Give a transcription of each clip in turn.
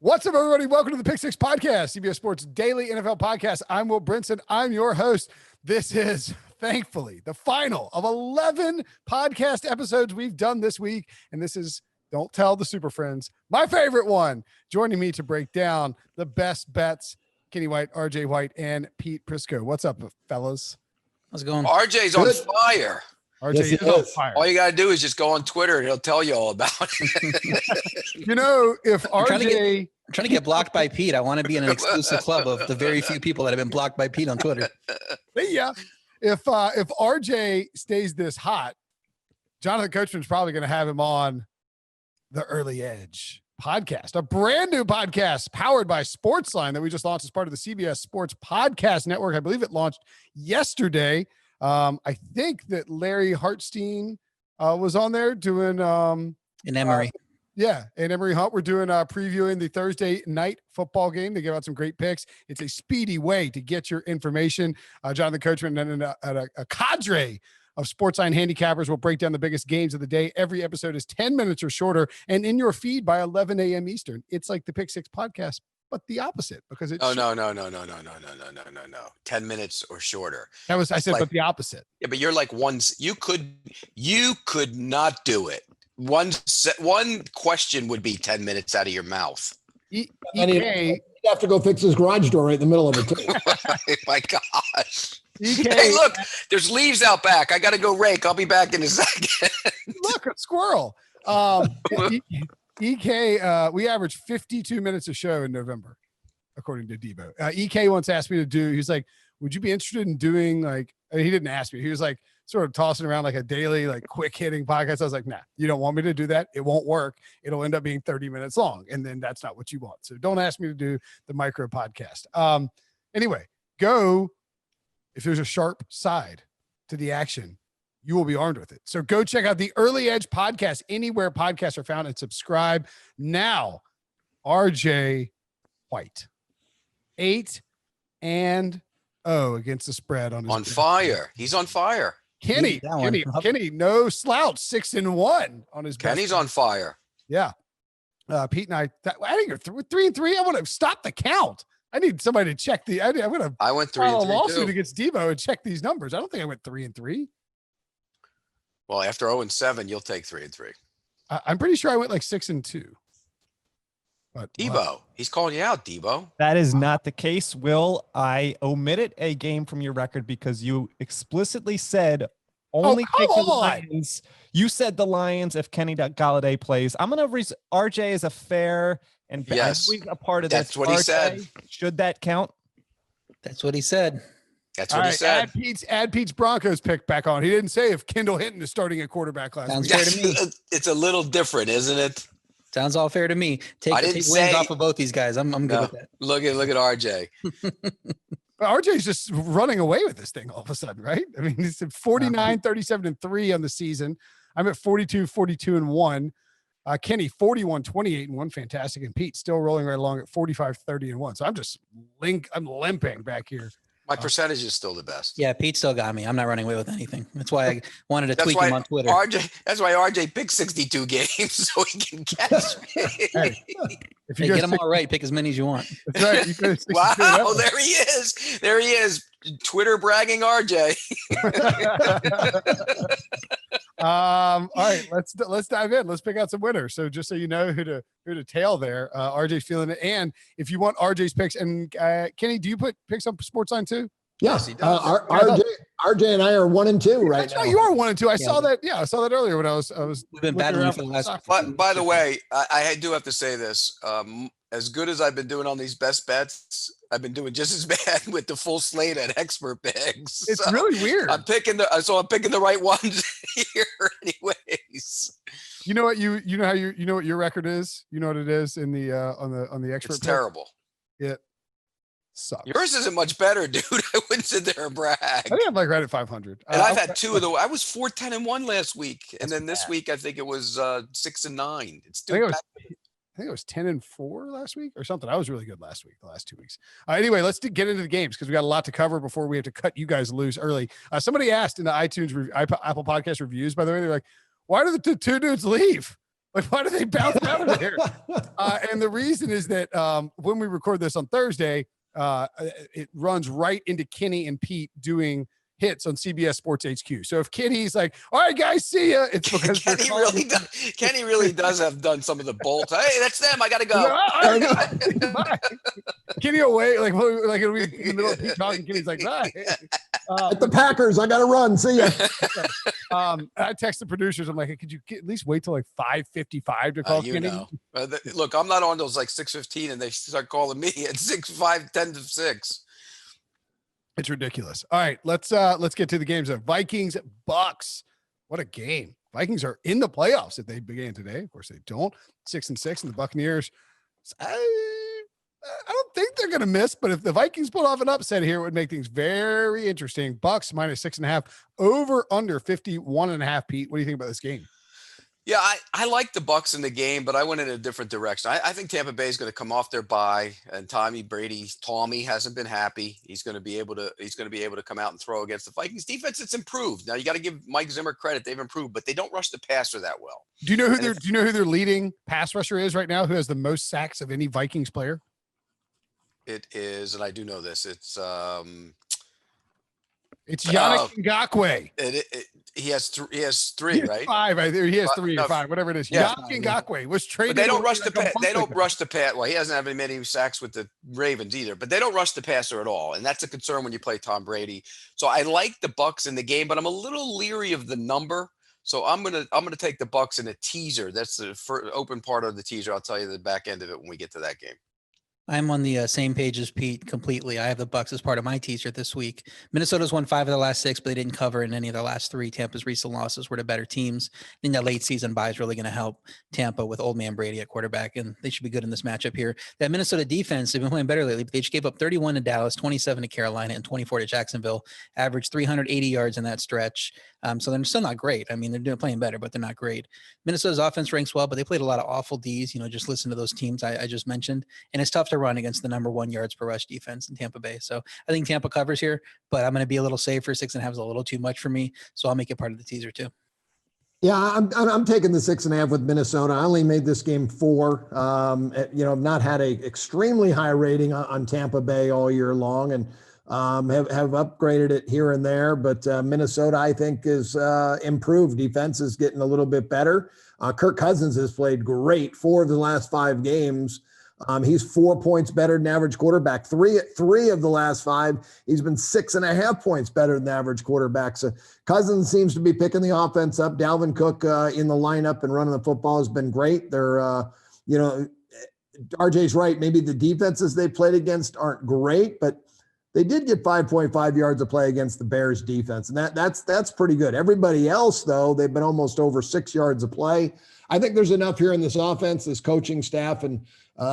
What's up, everybody? Welcome to the Pick Six Podcast, CBS Sports Daily NFL Podcast. I'm Will Brinson. I'm your host. This is, thankfully, the final of 11 podcast episodes we've done this week. And this is, don't tell the Super Friends, my favorite one. Joining me to break down the best bets, Kenny White, RJ White, and Pete Prisco. What's up, fellas? How's it going? RJ's on fire. RJ Yes, is on fire. All you got to do is just go on Twitter and he'll tell you all about it. You know, if I'm RJ... trying to get blocked by Pete. I want to be in an exclusive club of the very few people that have been blocked by Pete on Twitter. Yeah. If RJ stays this hot, Jonathan Coachman's probably going to have him on the Early Edge podcast, a brand new podcast powered by Sportsline that we just launched as part of the CBS Sports Podcast Network. I believe it launched yesterday. I think that Larry Hartstein was on there doing In Emory. And Emory Hunt. We're doing previewing the Thursday night football game. They give out some great picks. It's a speedy way to get your information. Jonathan Coachman and a cadre of Sportsline handicappers will break down the biggest games of the day. Every episode is 10 minutes or shorter and in your feed by 11 a.m. Eastern. It's like the Pick Six Podcast, but the opposite because it's no. 10 minutes or shorter. I said, like, but the opposite. Yeah, but you're like you could not do it. One question would be 10 minutes out of your mouth. And he'd have to go fix his garage door right in the middle of it too. My gosh. Hey, look, there's leaves out back. I got to go rake. I'll be back in a second. Look, a squirrel. EK, we averaged 52 minutes a show in November, according to Debo. EK once asked me to do, he's like, would you be interested in doing he didn't ask me. He was like sort of tossing around like a daily, like quick hitting podcast. I was like, nah, you don't want me to do that. It won't work. It'll end up being 30 minutes long. And then that's not what you want. So don't ask me to do the micro podcast. Anyway, if there's a sharp side to the action, you will be armed with it. So go check out the Early Edge podcast anywhere podcasts are found and subscribe now. RJ White, 8-0 against the spread on fire. He's on fire. Kenny, no slouch, 6-1 on his. Kenny's on fire. Yeah. Pete and I think you're 3-3. I want to stop the count. I need somebody to check I went 3-3 a lawsuit too. against Debo and check these numbers. I don't think I went 3-3. Well, after 0-7, you'll take 3-3. I'm pretty sure I went like 6-2. But Debo, he's calling you out, Debo. That is not the case, Will. I omitted a game from your record because you explicitly said only pick the Lions. You said the Lions if Kenny Golladay plays. I'm going to RJ is a fair and a part of that's this. what RJ, he said. Should that count? That's what he said. That's what he said. Add Pete's Broncos pick back on. He didn't say if Kendall Hinton is starting at quarterback last week. Fair to me. It's a little different, isn't it? Sounds all fair to me. Take wins off of both these guys. I'm good with that. Look at RJ. RJ's just running away with this thing all of a sudden, right? I mean, he's at 49, 37-3 on the season. I'm at 42, 42-1. Kenny, 41, 28-1. Fantastic. And Pete still rolling right along at 45, 30-1. So I'm limping back here. My percentage is still the best. Yeah, Pete still got me. I'm not running away with anything. That's why I wanted to tweak him on Twitter. That's why RJ picked 62 games so he can catch me. If you get them all right, pick as many as you want. That's right. Wow, there he is. There he is. Twitter bragging RJ. All right, let's dive in. Let's pick out some winners. So just so you know who to tail there, RJ's feeling it. And if you want RJ's picks, and Kenny, do you put picks on Sportsline too? Yes, he does. RJ and I are 1-2 right now. You are 1-2. I saw that. Yeah, I saw that earlier when I was. We've been battling for the last. By the way, I do have to say this. As good as I've been doing on these best bets, I've been doing just as bad with the full slate at expert picks. It's really weird. I'm picking the right ones here, anyways. You know what you know what your record is. You know what it is in the on the expert. It's terrible. It sucks. Yours isn't much better, dude. I wouldn't sit there and brag. I think I'm like right at 500. And I've had two of the. I was 4-10-1 last week, and then this week I think it was 6-9. It's still. I think it was 10-4 last week or something. I was really good last week, the last 2 weeks. Anyway, let's get into the games because we got a lot to cover before we have to cut you guys loose early. Somebody asked in the iTunes Apple Podcast reviews, by the way, they're like, why did the two dudes leave? Like, why do they bounce out of there? And the reason is that when we record this on Thursday, it runs right into Kenny and Pete doing hits on CBS Sports HQ. So if Kenny's like, all right, guys, see ya, it's because Kenny really does have done some of the bolts. Hey, that's them. I got to go. Kenny away, like it'll be in the middle of Pete talking. Kenny's like, bye. At the Packers, I got to run. See ya. I text the producers. I'm like, could you at least wait till like 5:55 to call Kenny? Look, I'm not on those like 6:15, and they start calling me at 6:05, 10 to 6. It's ridiculous. All right, let's get to the games of Vikings-Bucs. What a game. Vikings are in the playoffs if they began today. Of course they don't. 6-6, and the Buccaneers, I don't think they're going to miss, but if the Vikings pull off an upset here, it would make things very interesting. Bucs minus 6.5, over under 51.5. Pete, what do you think about this game? Yeah, I like the Bucs in the game, but I went in a different direction. I think Tampa Bay is going to come off their bye, and Tommy hasn't been happy. He's going to be able to come out and throw against the Vikings defense. It's improved. Now you got to give Mike Zimmer credit; they've improved, but they don't rush the passer that well. Do you know who their leading pass rusher is right now? Who has the most sacks of any Vikings player? It is, and I do know this. It's Yannick Ngakoue. He has three, right? 5. He has 3 or 5, whatever it is. Yeah. Yannick Ngakoue was traded. But they don't rush the pass. They don't rush the pass. Well, he hasn't had many sacks with the Ravens either. But they don't rush the passer at all, and that's a concern when you play Tom Brady. So I like the Bucs in the game, but I'm a little leery of the number. So I'm gonna take the Bucs in a teaser. That's the open part of the teaser. I'll tell you the back end of it when we get to that game. I'm on the same page as Pete completely. I have the Bucs as part of my teaser this week. Minnesota's won 5 of the last 6, but they didn't cover in any of the last 3. Tampa's recent losses were the better teams. I think that late season bye is really going to help Tampa with old man Brady at quarterback, and they should be good in this matchup here. That Minnesota defense, they've been playing better lately, but they just gave up 31 to Dallas, 27 to Carolina, and 24 to Jacksonville. Averaged 380 yards in that stretch. So they're still not great. I mean, they're playing better, but they're not great. Minnesota's offense ranks well, but they played a lot of awful Ds. Just listen to those teams I just mentioned, and it's tough to run against the number 1 yards per rush defense in Tampa Bay. So I think Tampa covers here, but I'm going to be a little safer. 6.5 is a little too much for me, so I'll make it part of the teaser too. Yeah, I'm taking the 6.5 with Minnesota. I only made this game 4. I've not had a extremely high rating on Tampa Bay all year long, and have upgraded it here and there. But Minnesota, I think, is improved. Defense is getting a little bit better. Kirk Cousins has played great 4 of the last 5 games. He's 4 points better than average quarterback. Three of the last 5, he's been 6.5 points better than the average quarterback. So Cousins seems to be picking the offense up. Dalvin Cook in the lineup and running the football has been great. They're, RJ's right. Maybe the defenses they played against aren't great, but they did get 5.5 yards of play against the Bears defense. And that's pretty good. Everybody else, though, they've been almost over 6 yards of play. I think there's enough here in this offense, this coaching staff, and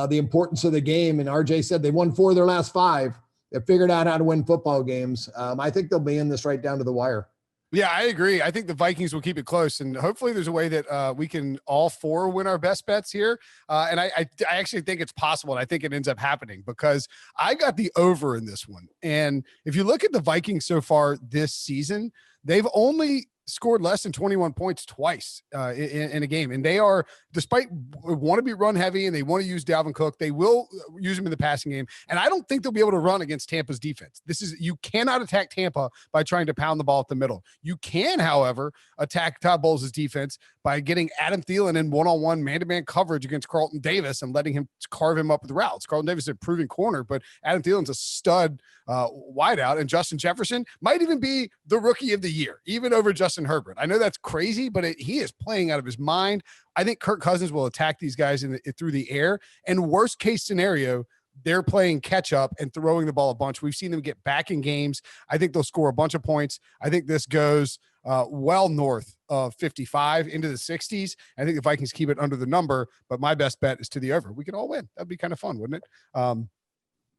the importance of the game. And RJ said they won 4 of their last 5. They figured out how to win football games. I think they'll be in this right down to the wire. Yeah, I agree. I think the Vikings will keep it close, and hopefully there's a way that we can all 4 win our best bets here. And I actually think it's possible, and I think it ends up happening because I got the over in this one. And if you look at the Vikings so far this season, they've only scored less than 21 points twice in a game. And they are, despite want to be run heavy and they want to use Dalvin Cook, they will use him in the passing game. And I don't think they'll be able to run against Tampa's defense. You cannot attack Tampa by trying to pound the ball at the middle. You can, however, attack Todd Bowles' defense by getting Adam Thielen in one-on-one man-to-man coverage against Carlton Davis and letting him carve him up with routes. Carlton Davis is a proven corner, but Adam Thielen's a stud wideout, and Justin Jefferson might even be the rookie of the year, even over Justin Herbert. I know that's crazy, but he is playing out of his mind. I think Kirk Cousins will attack these guys through the air, and worst case scenario, they're playing catch up and throwing the ball a bunch. We've seen them get back in games. I think they'll score a bunch of points. I think this goes well north of 55 into the 60s. I think the Vikings keep it under the number, but my best bet is to the over. We could all win. That'd be kind of fun, wouldn't it?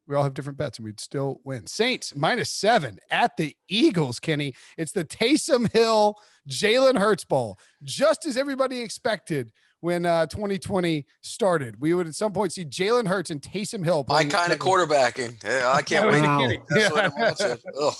We all have different bets and we'd still win. Saints -7 at the Eagles, Kenny. It's the Taysom Hill, Jalen Hurts Bowl, just as everybody expected when 2020 started. We would at some point see Jalen Hurts and Taysom Hill. My kind of quarterbacking. Yeah, I can't wait. Wow. That's what I want. Ugh.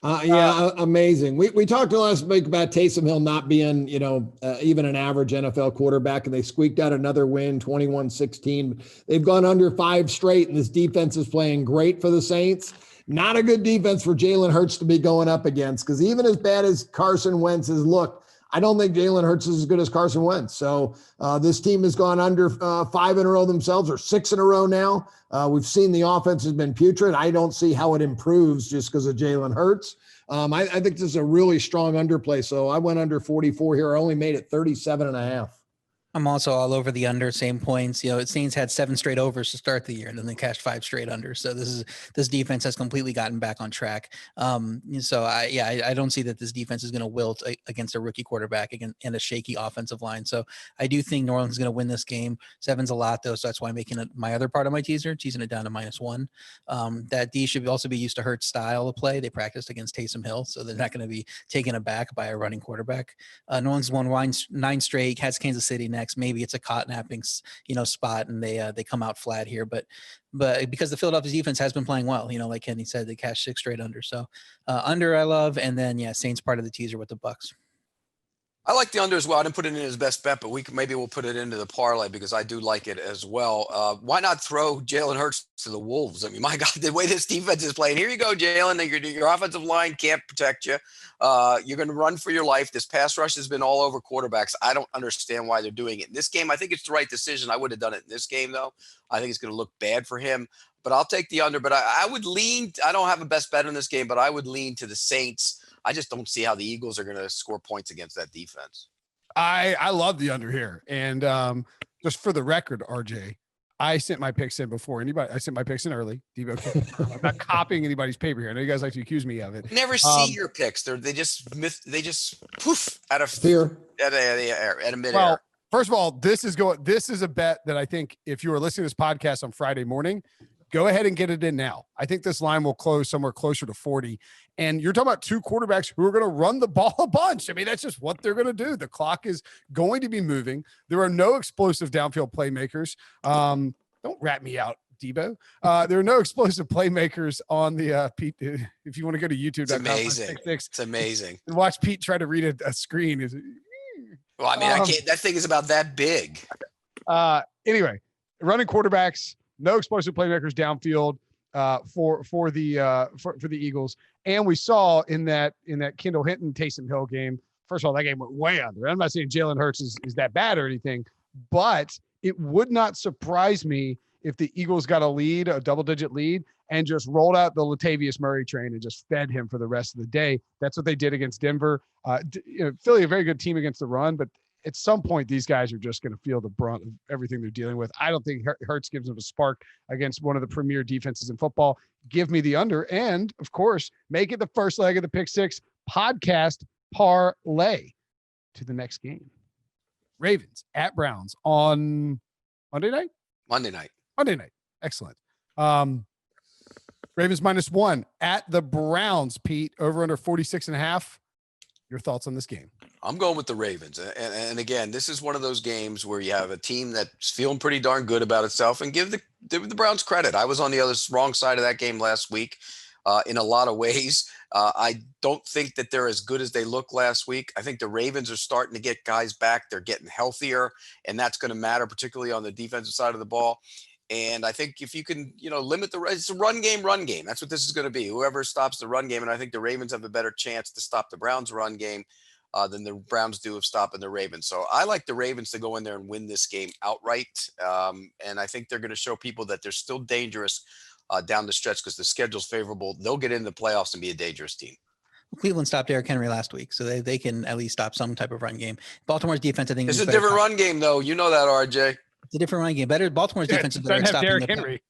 Amazing. We talked last week about Taysom Hill not being, even an average NFL quarterback, and they squeaked out another win, 21-16. They've gone under 5 straight, and this defense is playing great for the Saints. Not a good defense for Jalen Hurts to be going up against, because even as bad as Carson Wentz has looked, I don't think Jalen Hurts is as good as Carson Wentz. So this team has gone under 5 in a row themselves, or 6 in a row now. We've seen the offense has been putrid. I don't see how it improves just because of Jalen Hurts. I think this is a really strong underplay. So I went under 44 here. I only made it 37.5. I'm also all over the under, same points. Saints had 7 straight overs to start the year, and then they cashed 5 straight under. So this defense has completely gotten back on track. So I don't see that this defense is going to wilt against a rookie quarterback and a shaky offensive line. So I do think New Orleans is going to win this game. 7's a lot though, so that's why I'm making it my other part of my teaser, teasing it down to -1. That D should also be used to Hurts' style of play. They practiced against Taysom Hill, so they're not going to be taken aback by a running quarterback. New Orleans won 9 straight, has Kansas City next. Maybe it's a caught napping, spot, and they come out flat here. But because the Philadelphia defense has been playing well, like Kenny said, they cashed 6 straight under. So under I love, and then Saints part of the teaser with the Bucs. I like the under as well. I didn't put it in as best bet, but maybe we'll put it into the parlay because I do like it as well. Why not throw Jalen Hurts to the Wolves? I mean, my God, the way this defense is playing. Here you go, Jalen. Your offensive line can't protect you. You're going to run for your life. This pass rush has been all over quarterbacks. I don't understand why they're doing it. In this game, I think it's the right decision. I would have done it in this game, though. I think it's going to look bad for him. But I'll take the under. But I would lean – I don't have a best bet in this game, but I would lean to the Saints. I just don't see how the Eagles are going to score points against that defense. I love the under here. And just for the record, RJ, I sent my picks in before anybody. I sent my picks in early. I'm not copying anybody's paper here. I know you guys like to accuse me of it. Never see your picks. They just poof out of fear at a mid-air. Well, first of all, this is a bet that I think if you are listening to this podcast on Friday morning, go ahead and get it in now. I think this line will close somewhere closer to 40. And you're talking about 2 quarterbacks who are going to run the ball a bunch. I mean, that's just what they're going to do. The clock is going to be moving. There are no explosive downfield playmakers. Don't rat me out, Debo. There are no explosive playmakers on the Pete. If you want to go to YouTube, it's amazing. It's amazing. And watch Pete try to read a screen. Well, I mean, I can't. That thing is about that big. Anyway, running quarterbacks, no explosive playmakers downfield for the Eagles. And we saw in that Kendall Hinton Taysom Hill game. First of all, that game went way under. I'm not saying Jalen Hurts is that bad or anything, but it would not surprise me if the Eagles got a double-digit lead, and just rolled out the Latavius Murray train and just fed him for the rest of the day. That's what they did against Denver. Philly, a very good team against the run, but at some point, these guys are just going to feel the brunt of everything they're dealing with. I don't think Hurts gives them a spark against one of the premier defenses in football. Give me the under. And, of course, make it the first leg of the Pick Six podcast parlay to the next game. Ravens at Browns on Monday night? Monday night. Excellent. Ravens -1 at the Browns, Pete, over under 46.5. Your thoughts on this game? I'm going with the Ravens. And again, this is one of those games where you have a team that's feeling pretty darn good about itself, and give the Browns credit. I was on the wrong side of that game last week in a lot of ways. I don't think that they're as good as they look last week. I think the Ravens are starting to get guys back. They're getting healthier, and that's going to matter, particularly on the defensive side of the ball. And I think if you can, limit it's a run game. That's what this is going to be. Whoever stops the run game. And I think the Ravens have a better chance to stop the Browns run game than the Browns do of stopping the Ravens. So I like the Ravens to go in there and win this game outright. And I think they're going to show people that they're still dangerous down the stretch because the schedule's favorable. They'll get into the playoffs and be a dangerous team. Cleveland stopped Derrick Henry last week, so they can at least stop some type of run game. Baltimore's defense, I think, it's a different run game, though. You know that, RJ. It's a different run game. Baltimore's defense is better at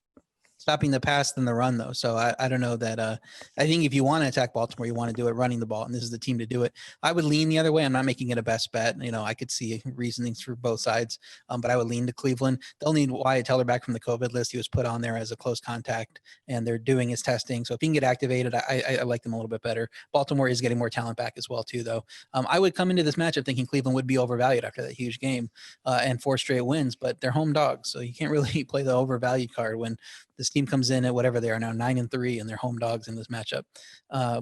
stopping the pass than the run, though. So I don't know that. I think if you want to attack Baltimore, you want to do it running the ball, and this is the team to do it. I would lean the other way. I'm not making it a best bet. I could see reasonings for both sides, but I would lean to Cleveland. The only Wyatt Teller back from the COVID list, he was put on there as a close contact, and they're doing his testing. So if he can get activated, I like them a little bit better. Baltimore is getting more talent back as well, too, though. I would come into this matchup thinking Cleveland would be overvalued after that huge game and 4 straight wins, but they're home dogs, so you can't really play the overvalued card when this team comes in at whatever they are now, 9-3, and they're home dogs in this matchup.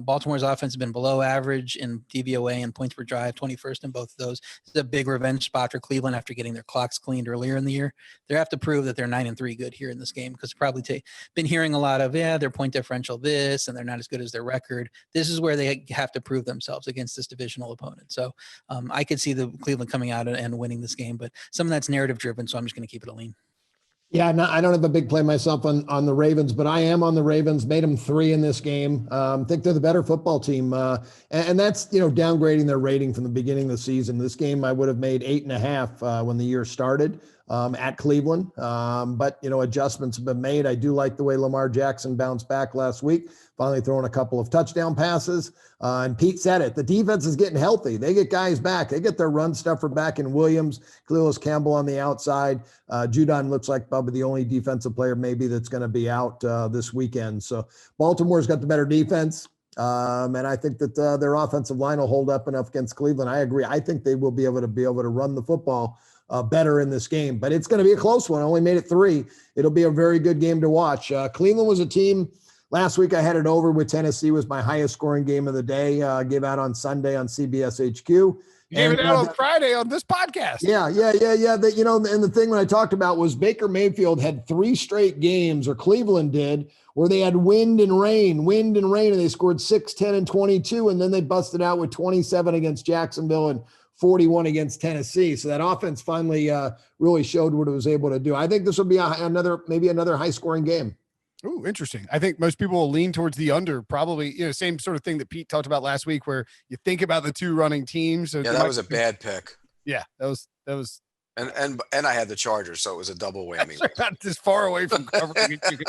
Baltimore's offense has been below average in DVOA and points per drive, 21st in both of those. This is a big revenge spot for Cleveland after getting their clocks cleaned earlier in the year. They have to prove that they're 9-3 good here in this game, because probably been hearing a lot of, their point differential this, and they're not as good as their record. This is where they have to prove themselves against this divisional opponent. So I could see the Cleveland coming out and winning this game, but some of that's narrative driven. So I'm just going to keep it a lean. Yeah, no, I don't have a big play myself on the Ravens, but I am on the Ravens. Made them 3 in this game. Think they're the better football team, and that's downgrading their rating from the beginning of the season. This game I would have made 8.5 when the year started at Cleveland, but adjustments have been made. I do like the way Lamar Jackson bounced back last week, finally throwing a couple of touchdown passes. And Pete said it. The defense is getting healthy. They get guys back. They get their run stuffer back in Williams, Clellis Campbell on the outside. Judon looks like probably the only defensive player maybe that's going to be out this weekend. So Baltimore's got the better defense. And I think that their offensive line will hold up enough against Cleveland. I agree. I think they will be able to run the football better in this game, but it's going to be a close one. I only made it 3. It'll be a very good game to watch. Cleveland was a team. Last week, I had it over with Tennessee, was my highest scoring game of the day. Gave out on Sunday on CBS HQ. You gave it out on Friday on this podcast. Yeah. And the thing when I talked about was Baker Mayfield had 3 straight games, or Cleveland did, where they had wind and rain, and they scored 6, 10, and 22, and then they busted out with 27 against Jacksonville and 41 against Tennessee. So that offense finally really showed what it was able to do. I think this will be maybe another high-scoring game. Ooh, interesting. I think most people will lean towards the under, probably, same sort of thing that Pete talked about last week, where you think about the 2 running teams. So yeah, that was a bad pick. Yeah, that was. And I had the Chargers, so it was a double whammy. Not as far away from covering as you could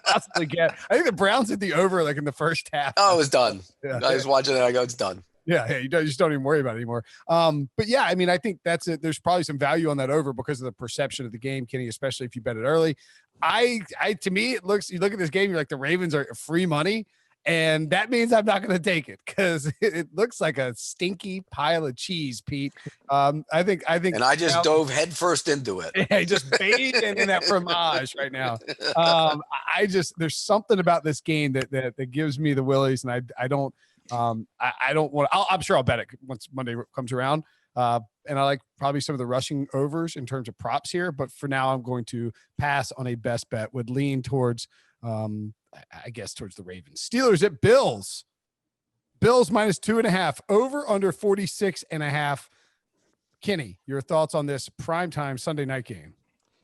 possibly get. I think the Browns hit the over like in the first half. Oh, it was done. Yeah. I was watching it. I go, it's done. Yeah, you just don't even worry about it anymore. But yeah, I mean, I think that's it. There's probably some value on that over because of the perception of the game, Kenny, especially if you bet it early. To me, you look at this game, you're like, the Ravens are free money, and that means I'm not going to take it because it looks like a stinky pile of cheese, Pete. I think, and I just dove headfirst into it. Yeah, just bathed in that fromage right now. There's something about this game that gives me the willies, and I don't want. I'm sure I'll bet it once Monday comes around. And I like probably some of the rushing overs in terms of props here, but for now I'm going to pass on a best bet. Would lean towards, I guess, towards the Ravens. Steelers at Bills. Bills minus 2.5, over under 46.5. Kenny, your thoughts on this primetime Sunday night game?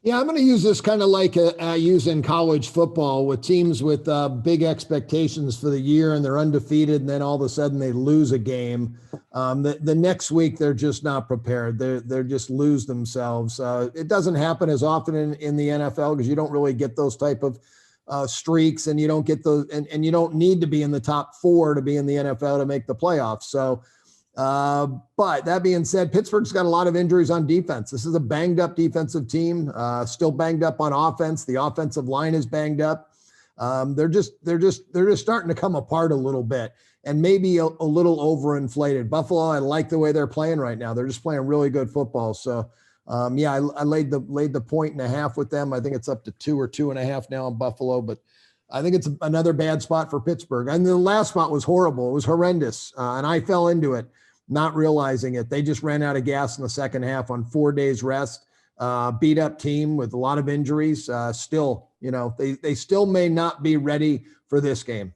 Yeah, I'm going to use this kind of like I use in college football with teams with big expectations for the year, and they're undefeated, and then all of a sudden they lose a game. The next week they're just not prepared. They're just lose themselves. It doesn't happen as often in the NFL because you don't really get those type of streaks, and you don't get those, and you don't need to be in the top 4 to be in the NFL to make the playoffs. So. But that being said, Pittsburgh's got a lot of injuries on defense. This is a banged up defensive team, still banged up on offense. The offensive line is banged up. They're just starting to come apart a little bit, and maybe a little overinflated. Buffalo, I like the way they're playing right now. They're just playing really good football. So, I laid the 1.5 with them. I think it's up to 2 or 2.5 now in Buffalo, but I think it's another bad spot for Pittsburgh. And the last spot was horrible. It was horrendous. And I fell into it, not realizing it. They just ran out of gas in the second half on 4 days rest, beat up team with a lot of injuries. Still, they still may not be ready for this game.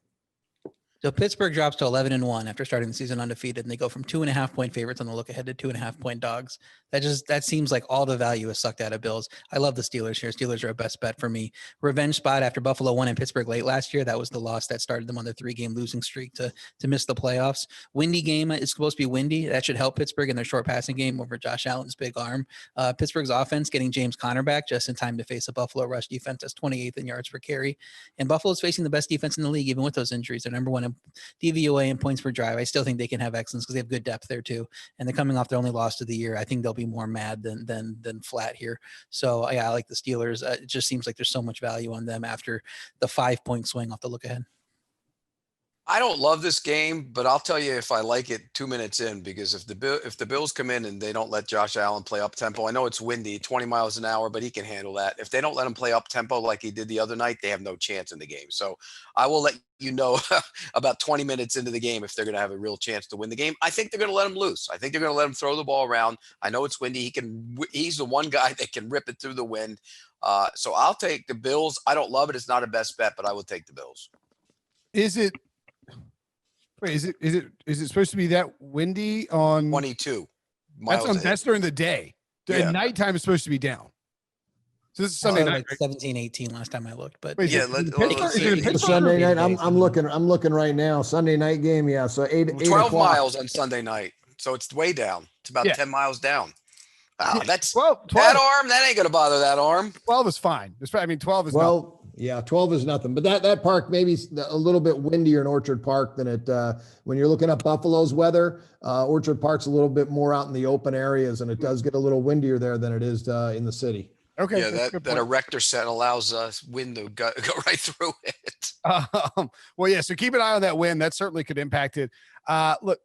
So Pittsburgh drops to 11-1 after starting the season undefeated, and they go from 2.5-point favorites on the look ahead to 2.5-point dogs. That seems like all the value is sucked out of Bills. I love the Steelers here. Steelers are a best bet for me. Revenge spot after Buffalo won in Pittsburgh late last year. That was the loss that started them on their 3-game losing streak to miss the playoffs. Windy game. It's supposed to be windy. That should help Pittsburgh in their short passing game over Josh Allen's big arm. Pittsburgh's offense getting James Conner back just in time to face a Buffalo rush defense that's 28th in yards per carry. And Buffalo's facing the best defense in the league, even with those injuries. They're number 1 in DVOA and points per drive. I still think they can have excellence because they have good depth there too. And they're coming off their only loss of the year. I think they'll be more mad than flat here. So yeah, I like the Steelers. It just seems like there's so much value on them after the 5-point swing off the look ahead. I don't love this game, but I'll tell you if I like it 2 minutes in, because if the Bills come in and they don't let Josh Allen play up tempo, I know it's windy, 20 miles an hour, but he can handle that. If they don't let him play up tempo like he did the other night, they have no chance in the game. So I will let you know about 20 minutes into the game if they're going to have a real chance to win the game. I think they're going to let him loose. I think they're going to let him throw the ball around. I know it's windy. He's the one guy that can rip it through the wind. So I'll take the Bills. I don't love it. It's not a best bet, but I will take the Bills. Is it supposed to be that windy on 22 miles? That's during the day. Yeah. Nighttime is supposed to be down. So this is Sunday night. Like 17, 18 last time I looked, but Wait, Yeah, is it in Pittsburgh? Sunday night. I'm looking right now. Sunday night game. Yeah. So 12 o'clock. miles on Sunday night. So it's way down. It's about 10 miles down. Wow, that's 12. that arm. That ain't going to bother that arm. 12 is fine. 12 is nothing. Yeah, 12 is nothing, but that park maybe a little bit windier in Orchard Park than it when you're looking at Buffalo's weather. Orchard Park's a little bit more out in the open areas, and it does get a little windier there than it is in the city. Okay. Yeah, that erector set allows wind to go right through it. Well, yeah. So keep an eye on that wind. That certainly could impact it. Look,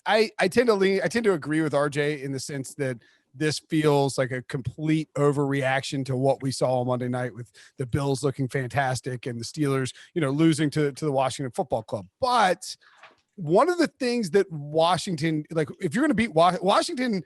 I tend to agree with RJ in the sense that this feels like a complete overreaction to what we saw on Monday night with the Bills looking fantastic and the Steelers, losing to the Washington Football Club. But one of the things that Washington, like if you're going to beat Washington,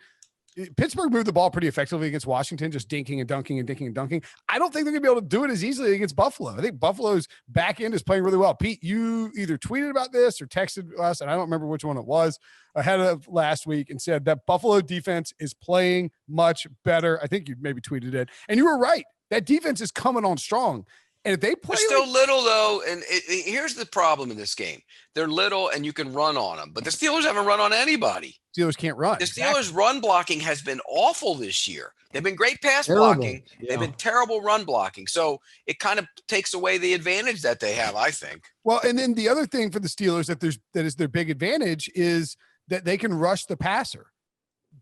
Pittsburgh moved the ball pretty effectively against Washington, just dinking and dunking and dinking and dunking. I don't think they're going to be able to do it as easily against Buffalo. I think Buffalo's back end is playing really well. Pete, you either tweeted about this or texted us, and I don't remember which one it was, ahead of last week and said that Buffalo defense is playing much better. I think you maybe tweeted it. And you were right. That defense is coming on strong. And if they play, they're still little though, and here's the problem in this game: they're little, and you can run on them. But the Steelers haven't run on anybody. Steelers can't run. The Steelers' run blocking has been awful this year. They've been great pass blocking. Yeah. They've been terrible run blocking. So it kind of takes away the advantage that they have, I think. Well, and then the other thing for the Steelers that is their big advantage is that they can rush the passer.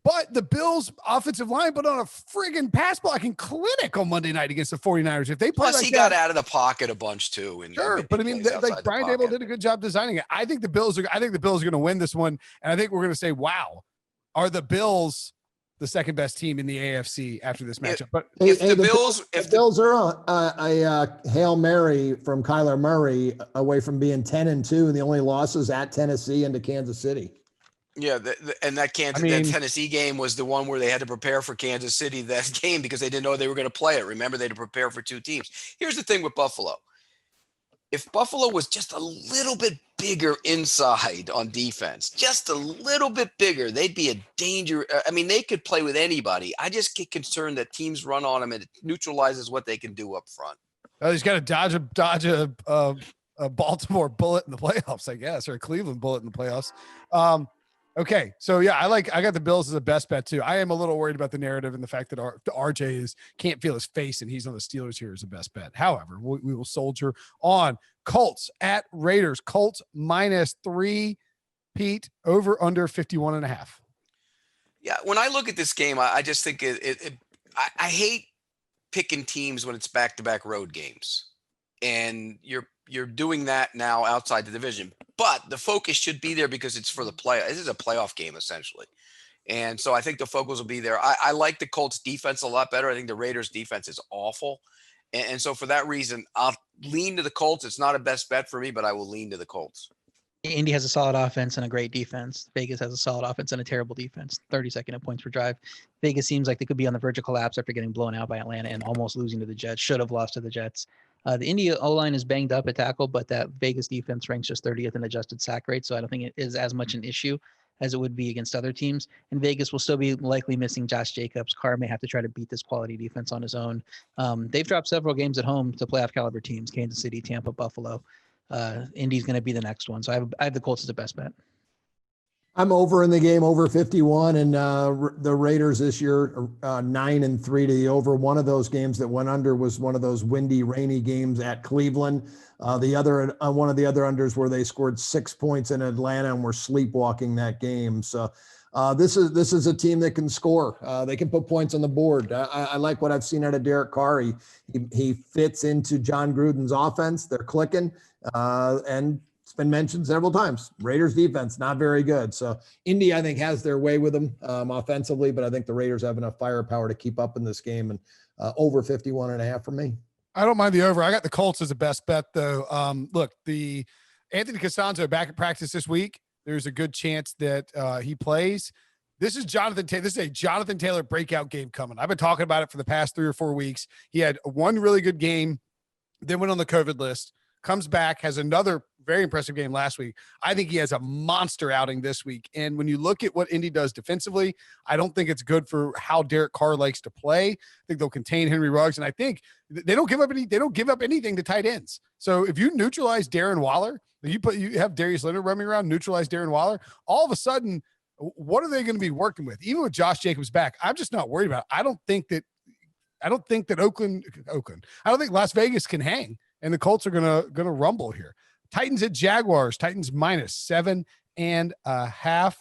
But the Bills' offensive line put on a friggin' pass blocking clinic on Monday night against the 49ers. If they play Plus, he got out of the pocket a bunch too. Sure, but I mean, like Brian Daboll did a good job designing it. I think the Bills are going to win this one, and I think we're going to say, "Wow, are the Bills the second best team in the AFC after this matchup?" But if the Bills are on a Hail Mary from Kyler Murray away from being 10-2, and the only losses at Tennessee and to Kansas City. Yeah, and that Tennessee game was the one where they had to prepare for Kansas City that game because they didn't know they were going to play it. Remember, they had to prepare for two teams. Here's the thing with Buffalo. If Buffalo was just a little bit bigger inside on defense, just a little bit bigger, they'd be a danger. I mean, they could play with anybody. I just get concerned that teams run on them and it neutralizes what they can do up front. Oh, he's got to dodge a Baltimore bullet in the playoffs, I guess, or a Cleveland bullet in the playoffs. Okay, so yeah, I got the Bills as a best bet too. I am a little worried about the narrative and the fact that RJ can't feel his face and he's on the Steelers here as a best bet. However, we will soldier on. Colts at Raiders. Colts -3. Pete, over under 51.5. Yeah, when I look at this game, I just think I hate picking teams when it's back-to-back road games, and you're doing that now outside the division. But the focus should be there because it's for the play. This is a playoff game essentially. And so I think the focus will be there. I like the Colts defense a lot better. I think the Raiders defense is awful. And so for that reason, I'll lean to the Colts. It's not a best bet for me, but I will lean to the Colts. Indy has a solid offense and a great defense. Vegas has a solid offense and a terrible defense. 32nd in points per drive. Vegas seems like they could be on the verge of collapse after getting blown out by Atlanta and almost losing to the Jets. Should have lost to the Jets. The Indy O-line is banged up at tackle, but that Vegas defense ranks just 30th in adjusted sack rate, so I don't think it is as much an issue as it would be against other teams. And Vegas will still be likely missing Josh Jacobs. Carr may have to try to beat this quality defense on his own. They've dropped several games at home to playoff caliber teams: Kansas City, Tampa, Buffalo. Indy's going to be the next one, so I have the Colts as the best bet. I'm over in the game, over 51, and the Raiders this year 9-3 to the over. One of those games that went under was one of those windy, rainy games at Cleveland. The other one of the other unders where they scored 6 points in Atlanta and were sleepwalking that game. So this is a team that can score. They can put points on the board. I like what I've seen out of Derek Carr. He fits into John Gruden's offense. They're clicking, and it's been mentioned several times. Raiders defense, not very good. So Indy, I think, has their way with them offensively, but I think the Raiders have enough firepower to keep up in this game, and over 51.5 for me. I don't mind the over. I got the Colts as the best bet, though. Look, the Anthony Costanzo back at practice this week. There's a good chance that he plays. This is Jonathan Taylor. This is a Jonathan Taylor breakout game coming. I've been talking about it for the past 3 or 4 weeks. He had one really good game, then went on the COVID list, comes back, has another very impressive game last week. I think he has a monster outing this week. And when you look at what Indy does defensively, I don't think it's good for how Derek Carr likes to play. I think they'll contain Henry Ruggs, and I think they don't give up anything to tight ends. So if you neutralize Darren Waller, you have Darius Leonard roaming around, neutralize Darren Waller, all of a sudden, what are they going to be working with? Even with Josh Jacobs back, I'm just not worried about it. I don't think that Oakland. I don't think Las Vegas can hang, and the Colts are gonna rumble here. Titans at Jaguars. Titans -7.5.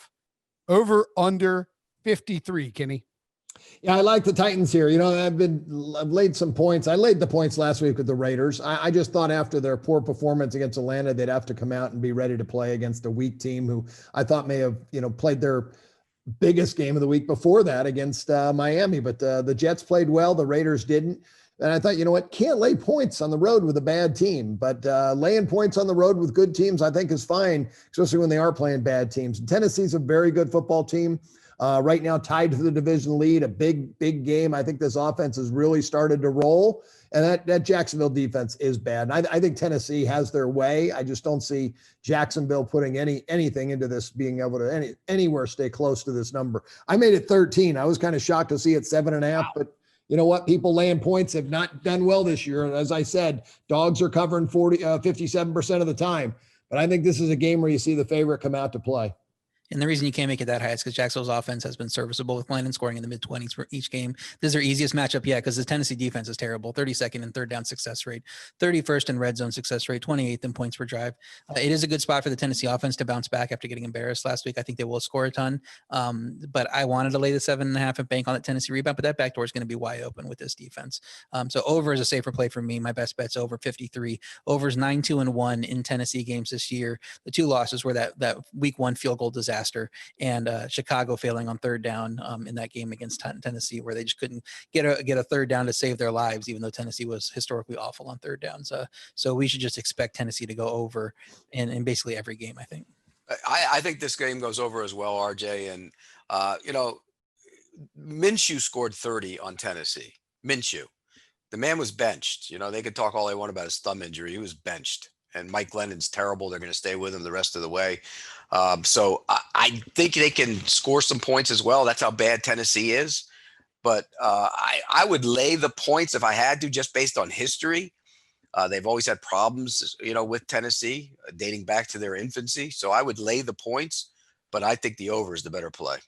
Over under 53. Kenny. Yeah, I like the Titans here. I've laid some points. I laid the points last week with the Raiders. I just thought after their poor performance against Atlanta, they'd have to come out and be ready to play against a weak team who I thought may have, played their biggest game of the week before that against Miami. But the Jets played well. The Raiders didn't. And I thought, can't lay points on the road with a bad team. But laying points on the road with good teams, I think, is fine, especially when they are playing bad teams. And Tennessee's a very good football team. Right now, tied to the division lead, a big game. I think this offense has really started to roll, and that Jacksonville defense is bad. And I think Tennessee has their way. I just don't see Jacksonville putting anything into this, being able to anywhere stay close to this number. I made it 13. I was kind of shocked to see it 7.5, but you know what? People laying points have not done well this year. And as I said, dogs are covering 57% of the time. But I think this is a game where you see the favorite come out to play. And the reason you can't make it that high is because Jacksonville's offense has been serviceable with Landon scoring in the mid-20s for each game. This is their easiest matchup yet because the Tennessee defense is terrible. 32nd in third down success rate, 31st in red zone success rate, 28th in points per drive. It is a good spot for the Tennessee offense to bounce back after getting embarrassed last week. I think they will score a ton. But I wanted to lay the 7.5 and bank on that Tennessee rebound, but that backdoor is going to be wide open with this defense. So over is a safer play for me. My best bet's over 53. Over's 9-2-1 in Tennessee games this year. The 2 losses were that week 1 field goal disaster and Chicago failing on third down in that game against Tennessee, where they just couldn't get a third down to save their lives, even though Tennessee was historically awful on third downs. So we should just expect Tennessee to go over in basically every game, I think. I think this game goes over as well, RJ. And, Minshew scored 30 on Tennessee. Minshew. The man was benched. They could talk all they want about his thumb injury. He was benched. And Mike Glennon's terrible. They're going to stay with him the rest of the way. So I think they can score some points as well. That's how bad Tennessee is. But I would lay the points if I had to, just based on history. They've always had problems, with Tennessee dating back to their infancy. So I would lay the points, but I think the over is the better play.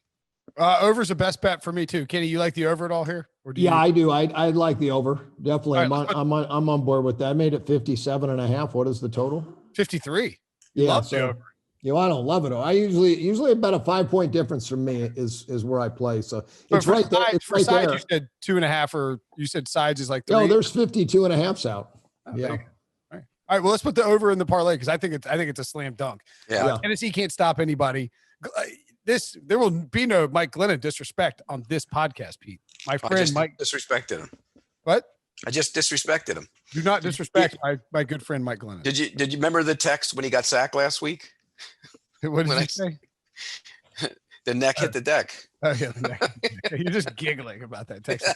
Over's the best bet for me too. Kenny, you like the over at all here? Or do I do. I like the over. Definitely. Right, I'm on board with that. I made it 57.5. What is the total? 53. Yeah. So, I don't love it. I usually about a 5-point difference from me is where I play. So it's right there. It's right there. You said 2.5, or you said sides is like 3. No, there's 52.5s out. Oh, yeah. All right. Well, let's put the over in the parlay because I think it's a slam dunk. Yeah. Tennessee can't stop anybody. There will be no Mike Glennon disrespect on this podcast, Pete. My friend Mike disrespected him. What? I just disrespected him. Do not disrespect my good friend Mike Glennon. Did you remember the text when he got sacked last week? What did he say? The neck hit the deck. Oh yeah, the neck. You're just giggling about that text.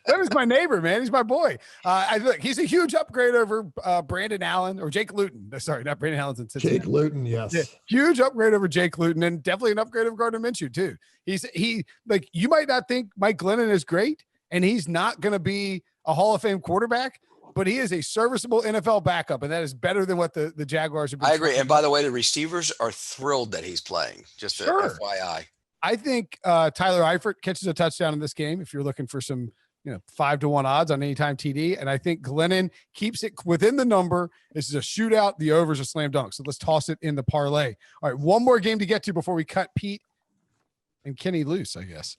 That is my neighbor, man. He's my boy. Look, he's a huge upgrade over Brandon Allen or Jake Luton. Sorry, not Brandon Allen's in Cincinnati. Jake Luton, yes. Yeah, huge upgrade over Jake Luton, and definitely an upgrade over Gardner Minshew too. He you might not think Mike Glennon is great, and he's not going to be a Hall of Fame quarterback, but he is a serviceable NFL backup, and that is better than what the Jaguars have been. I agree. And by the way, the receivers are thrilled that he's playing. Just sure. FYI. I think Tyler Eifert catches a touchdown in this game if you're looking for some 5-1 odds on anytime TD. And I think Glennon keeps it within the number. This is a shootout. The over's a slam dunk. So let's toss it in the parlay. All right, one more game to get to before we cut Pete and Kenny loose, I guess.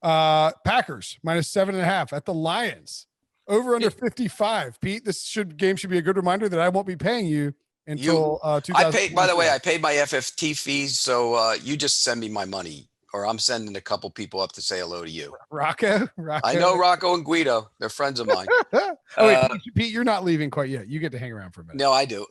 Packers -7.5 at the Lions. Over under 55. Pete, this game should be a good reminder that I won't be paying you until I paid, by the way, 2024. I paid my FFT fees. So you just send me my money, or I'm sending a couple people up to say hello to you. Rocco. I know Rocco and Guido. They're friends of mine. Oh wait, Pete, you're not leaving quite yet. You get to hang around for a minute. No, I do.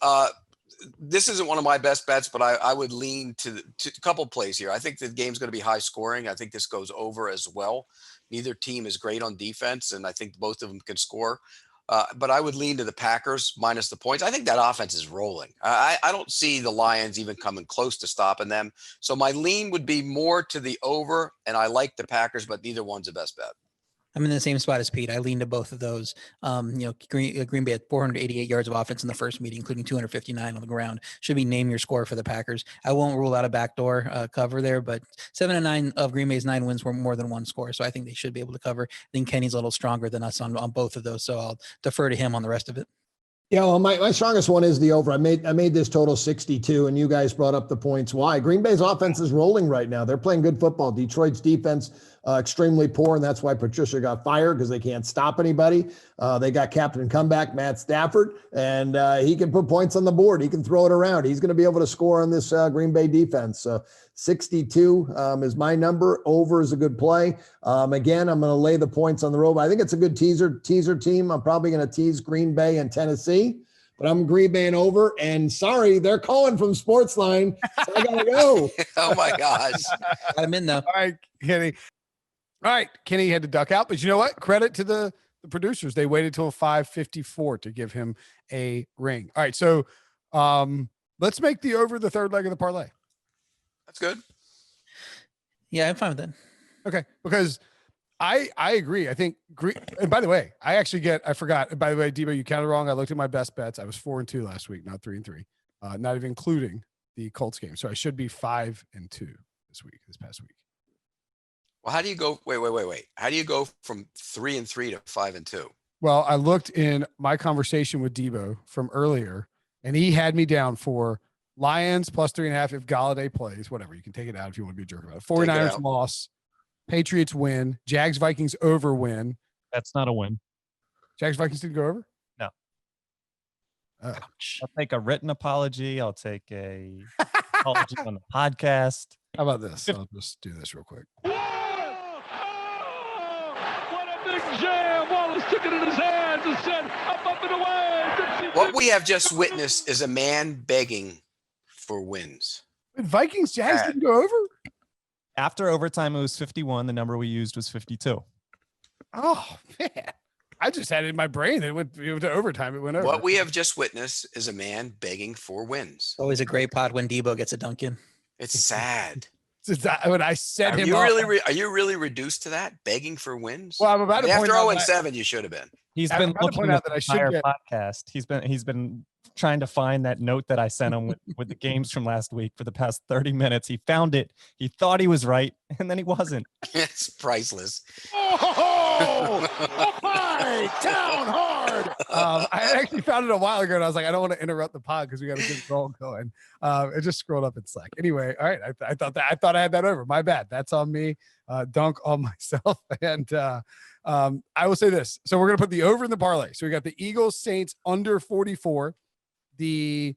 This isn't one of my best bets, but I would lean to a couple plays here. I think the game's going to be high scoring. I think this goes over as well. Neither team is great on defense, and I think both of them can score. But I would lean to the Packers minus the points. I think that offense is rolling. I don't see the Lions even coming close to stopping them. So my lean would be more to the over, and I like the Packers, but neither one's the best bet. I'm in the same spot as Pete. I lean to both of those. Green Bay had 488 yards of offense in the first meeting, including 259 on the ground. Should be name your score for the Packers. I won't rule out a backdoor cover there, but 7 and 9 of Green Bay's 9 wins were more than one score. So I think they should be able to cover. I think Kenny's a little stronger than us on both of those. So I'll defer to him on the rest of it. Yeah, well, my strongest one is the over. I made this total 62, and you guys brought up the points. Why? Green Bay's offense is rolling right now. They're playing good football. Detroit's defense extremely poor, and that's why Patricia got fired, because they can't stop anybody. They got captain comeback Matt Stafford, and he can put points on the board. He can throw it around. He's going to be able to score on this Green Bay defense. So 62 is my number. Over is a good play. Again, I'm going to lay the points on the road. I think it's a good teaser team. I'm probably going to tease Green Bay and Tennessee, but I'm Green Bay and over. And sorry, they're calling from Sportsline, so I got to go. Oh my gosh. I'm in though. All right, Kenny. All right, Kenny had to duck out, but you know what? Credit to the producers. They waited till 5:54 to give him a ring. All right, so let's make the over the third leg of the parlay. That's good. Yeah, I'm fine with that. Okay, because I agree. I think and by the way, I forgot. By the way, Debo, you counted wrong. I looked at my best bets. I was 4-2 last week, not 3-3. Not even including the Colts game. So I should be 5-2 this past week. Well, how do you go? Wait. How do you go from 3-3 to 5-2? Well, I looked in my conversation with Debo from earlier, and he had me down for Lions plus 3.5 if Galladay plays. Whatever, you can take it out if you want to be a jerk about it. 49ers loss, Patriots win, Jags Vikings over win. That's not a win. Jags Vikings didn't go over? No. Ouch. I'll take a written apology. I'll take a apology on the podcast. How about this? I'll just do this real quick. What a big jam. Wallace took it in his hands and said, up and away. What we have just witnessed is a man begging for wins. Vikings Jags didn't go over? After overtime, it was 51. The number we used was 52. Oh, man. I just had it in my brain that it went to overtime. It went over. What we have just witnessed is a man begging for wins. Always a great pod when Debo gets a dunk in. It's sad. When I set him up. Are you really reduced to that? Begging for wins? Well, I'm about to point after out 0-7, you should have been. He's I'm been about to looking point at out that the I should entire get- podcast. He's been trying to find that note that I sent him with the games from last week for the past 30 minutes. He found it. He thought he was right, and then he wasn't. It's priceless. Oh, my, down hard. I actually found it a while ago, and I was like, I don't want to interrupt the pod because we got a good goal going. It just scrolled up in Slack. Anyway, all right. I thought I had that over. My bad. That's on me. Dunk on myself. And I will say this. So we're going to put the over in the parlay. So we got the Eagles, Saints under 44, the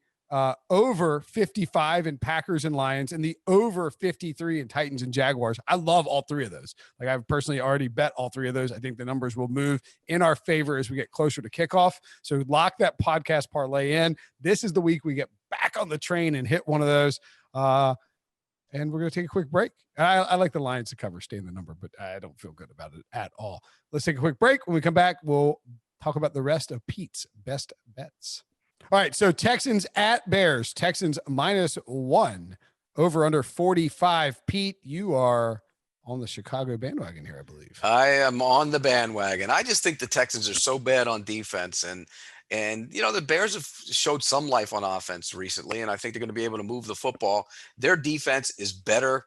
over 55 in Packers and Lions, and the over 53 in Titans and Jaguars. I love all three of those. Like, I've personally already bet all three of those. I think the numbers will move in our favor as we get closer to kickoff. So lock that podcast parlay in. This is the week we get back on the train and hit one of those. And we're going to take a quick break. I like the Lions to cover, stay in the number, but I don't feel good about it at all. Let's take a quick break. When we come back, we'll talk about the rest of Pete's best bets. All right, so Texans at Bears. Texans -1, over under 45. Pete, you are on the Chicago bandwagon here, I believe. I am on the bandwagon. I just think the Texans are so bad on defense, and the Bears have showed some life on offense recently, and I think they're going to be able to move the football. Their defense is better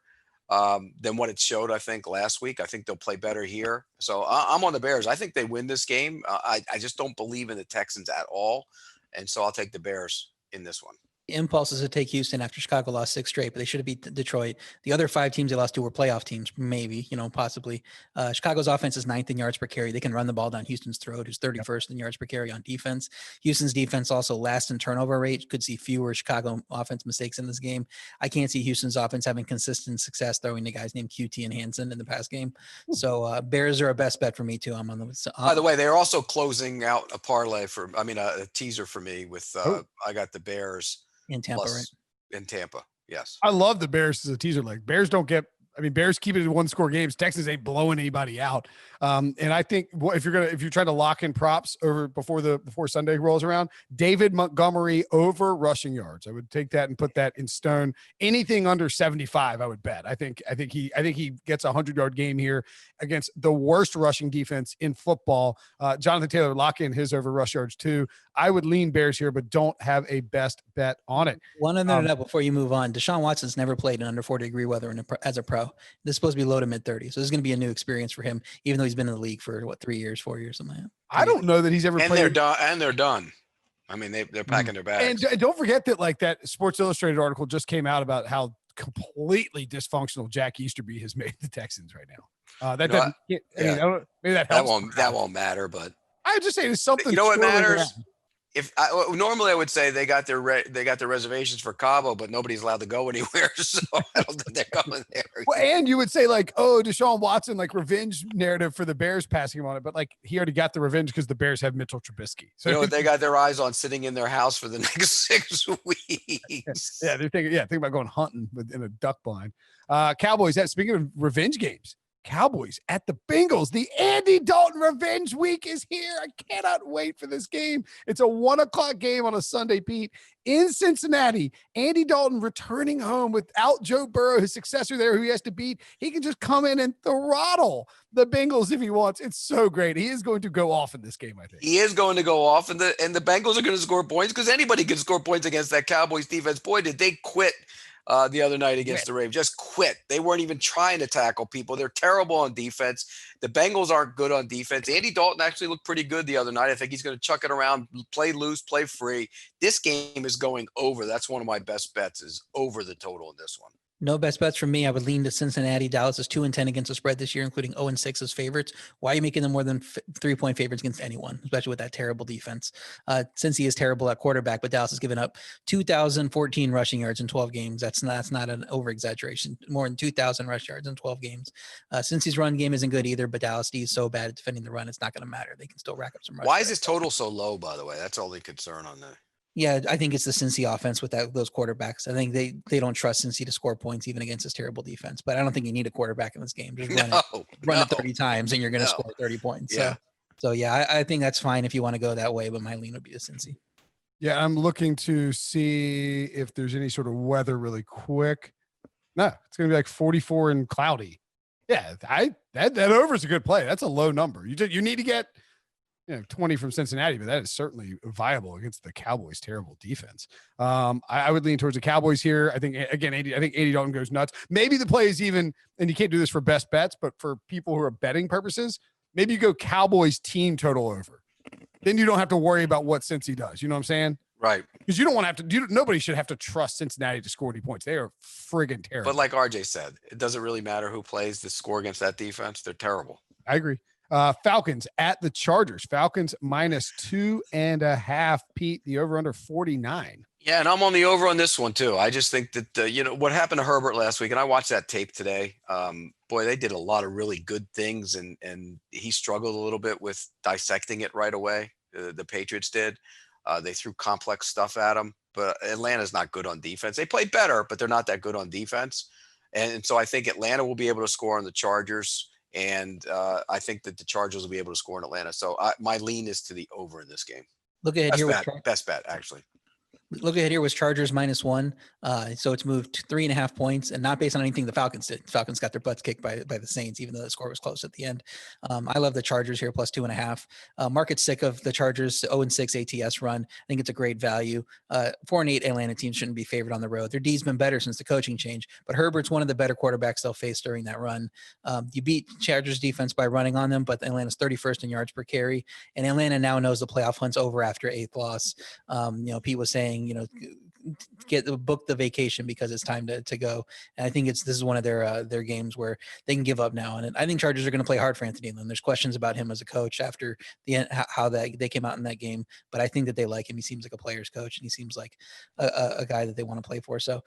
than what it showed, I think, last week. I think they'll play better here. So I'm on the Bears. I think they win this game. I just don't believe in the Texans at all. And so I'll take the Bears in this one. The impulse is to take Houston after Chicago lost 6 straight, but they should have beat Detroit. The other 5 teams they lost to were playoff teams, maybe, possibly. Chicago's offense is 9th in yards per carry. They can run the ball down Houston's throat, who's 31st in yards per carry on defense. Houston's defense also last in turnover rate. Could see fewer Chicago offense mistakes in this game. I can't see Houston's offense having consistent success throwing to guys named QT and Hansen in the past game. So Bears are a best bet for me too. I'm on the. By the way, they're also closing out a parlay a teaser for me with I got the Bears in Tampa, right? In Tampa, yes. I love the Bears as a teaser leg. Bears don't get. Bears keep it in 1-score games. Texans ain't blowing anybody out. And I think if you're trying to lock in props over before Sunday rolls around, David Montgomery over rushing yards. I would take that and put that in stone. Anything under 75, I would bet. I think he gets a 100-yard game here against the worst rushing defense in football. Jonathan Taylor, lock in his over rush yards too. I would lean Bears here, but don't have a best bet on it. One other note before you move on. Deshaun Watson's never played in under 40-degree weather as a pro. This is supposed to be low to mid-30s. So this is going to be a new experience for him, even though he's been in the league for 3 years, 4 years, something like that. I don't know that he's ever played. They're done. They're packing their bags. And don't forget that that Sports Illustrated article just came out about how completely dysfunctional Jack Easterby has made the Texans right now. Maybe that helps. That won't matter, but I would just say it's something. You know what matters? Normally I would say they got their reservations for Cabo, but nobody's allowed to go anywhere, so I don't think they're coming there. Well, and you would say Deshaun Watson, revenge narrative for the Bears passing him on it, but he already got the revenge because the Bears have Mitchell Trubisky. So they got their eyes on sitting in their house for the next 6 weeks. Yeah, they're thinking about going hunting in a duck blind. Cowboys. Speaking of revenge games. Cowboys at the Bengals. The Andy Dalton revenge week is here. I cannot wait for this game. It's a 1:00 game on a Sunday, Pete, in Cincinnati. Andy Dalton returning home without Joe Burrow, his successor there, who he has to beat. He can just come in and throttle the Bengals if he wants. It's so great. He is going to go off in this game, I think. He is going to go off, and the Bengals are going to score points because anybody can score points against that Cowboys defense. Boy, did they quit the other night against the Ravens. Just quit. They weren't even trying to tackle people. They're terrible on defense. The Bengals aren't good on defense. Andy Dalton actually looked pretty good the other night. I think he's going to chuck it around, play loose, play free. This game is going over. That's one of my best bets, is over the total in this one. No best bets for me. I would lean to Cincinnati. Dallas is 2-10 against the spread this year, including 0-6 as favorites. Why are you making them more than 3-point favorites against anyone, especially with that terrible defense? Since he is terrible at quarterback, but Dallas has given up 2,014 rushing yards in 12 games. That's not an over-exaggeration. More than 2,000 rush yards in 12 games. Since his run game isn't good either, but Dallas D is so bad at defending the run, it's not going to matter. They can still rack up some rush Why yards. is his total so low, by the way? That's the only concern on that. Yeah, I think it's the Cincy offense with those quarterbacks. I think they don't trust Cincy to score points even against this terrible defense. But I don't think you need a quarterback in this game. Just run it 30 times and you're going to score 30 points. Yeah. So I think that's fine if you want to go that way. But my lean would be to Cincy. Yeah, I'm looking to see if there's any sort of weather really quick. No, it's going to be 44 and cloudy. Yeah, that over is a good play. That's a low number. You need to get 20 from Cincinnati, but that is certainly viable against the Cowboys' terrible defense. I would lean towards the Cowboys here. I think Andy Dalton goes nuts. Maybe the play is even, and you can't do this for best bets, but for people who are betting purposes, maybe you go Cowboys team total over. Then you don't have to worry about what Cincy does. You know what I'm saying? Right. Because you don't want to have to. Nobody should have to trust Cincinnati to score any points. They are friggin' terrible. But like RJ said, it doesn't really matter who plays the score against that defense. They're terrible. I agree. Falcons at the Chargers. Falcons -2.5. Pete, the over under 49. Yeah, and I'm on the over on this one too. I just think that what happened to Herbert last week, and I watched that tape today. Boy, they did a lot of really good things, and he struggled a little bit with dissecting it right away. The Patriots did. They threw complex stuff at him, but Atlanta's not good on defense. They played better, but they're not that good on defense. And so I think Atlanta will be able to score on the Chargers. And I think that the Chargers will be able to score in Atlanta. So my lean is to the over in this game. Look ahead Best bet, actually. Look ahead here was Chargers -1. So it's moved to 3.5 points, and not based on anything the Falcons did. Falcons got their butts kicked by the Saints, even though the score was close at the end. I love the Chargers here plus 2.5. Market's sick of the Chargers 0-6 ATS run. I think it's a great value. 4-8 Atlanta teams shouldn't be favored on the road. Their D's been better since the coaching change, but Herbert's one of the better quarterbacks they'll face during that run. You beat Chargers defense by running on them, but Atlanta's 31st in yards per carry, and Atlanta now knows the playoff hunt's over after 8th loss. Pete was saying, book the vacation because it's time to go. And I think this is one of their games where they can give up now. And I think Chargers are going to play hard for Anthony Lynn. There's questions about him as a coach after how they came out in that game, but I think that they like him. He seems like a player's coach, and he seems like a guy that they want to play for. So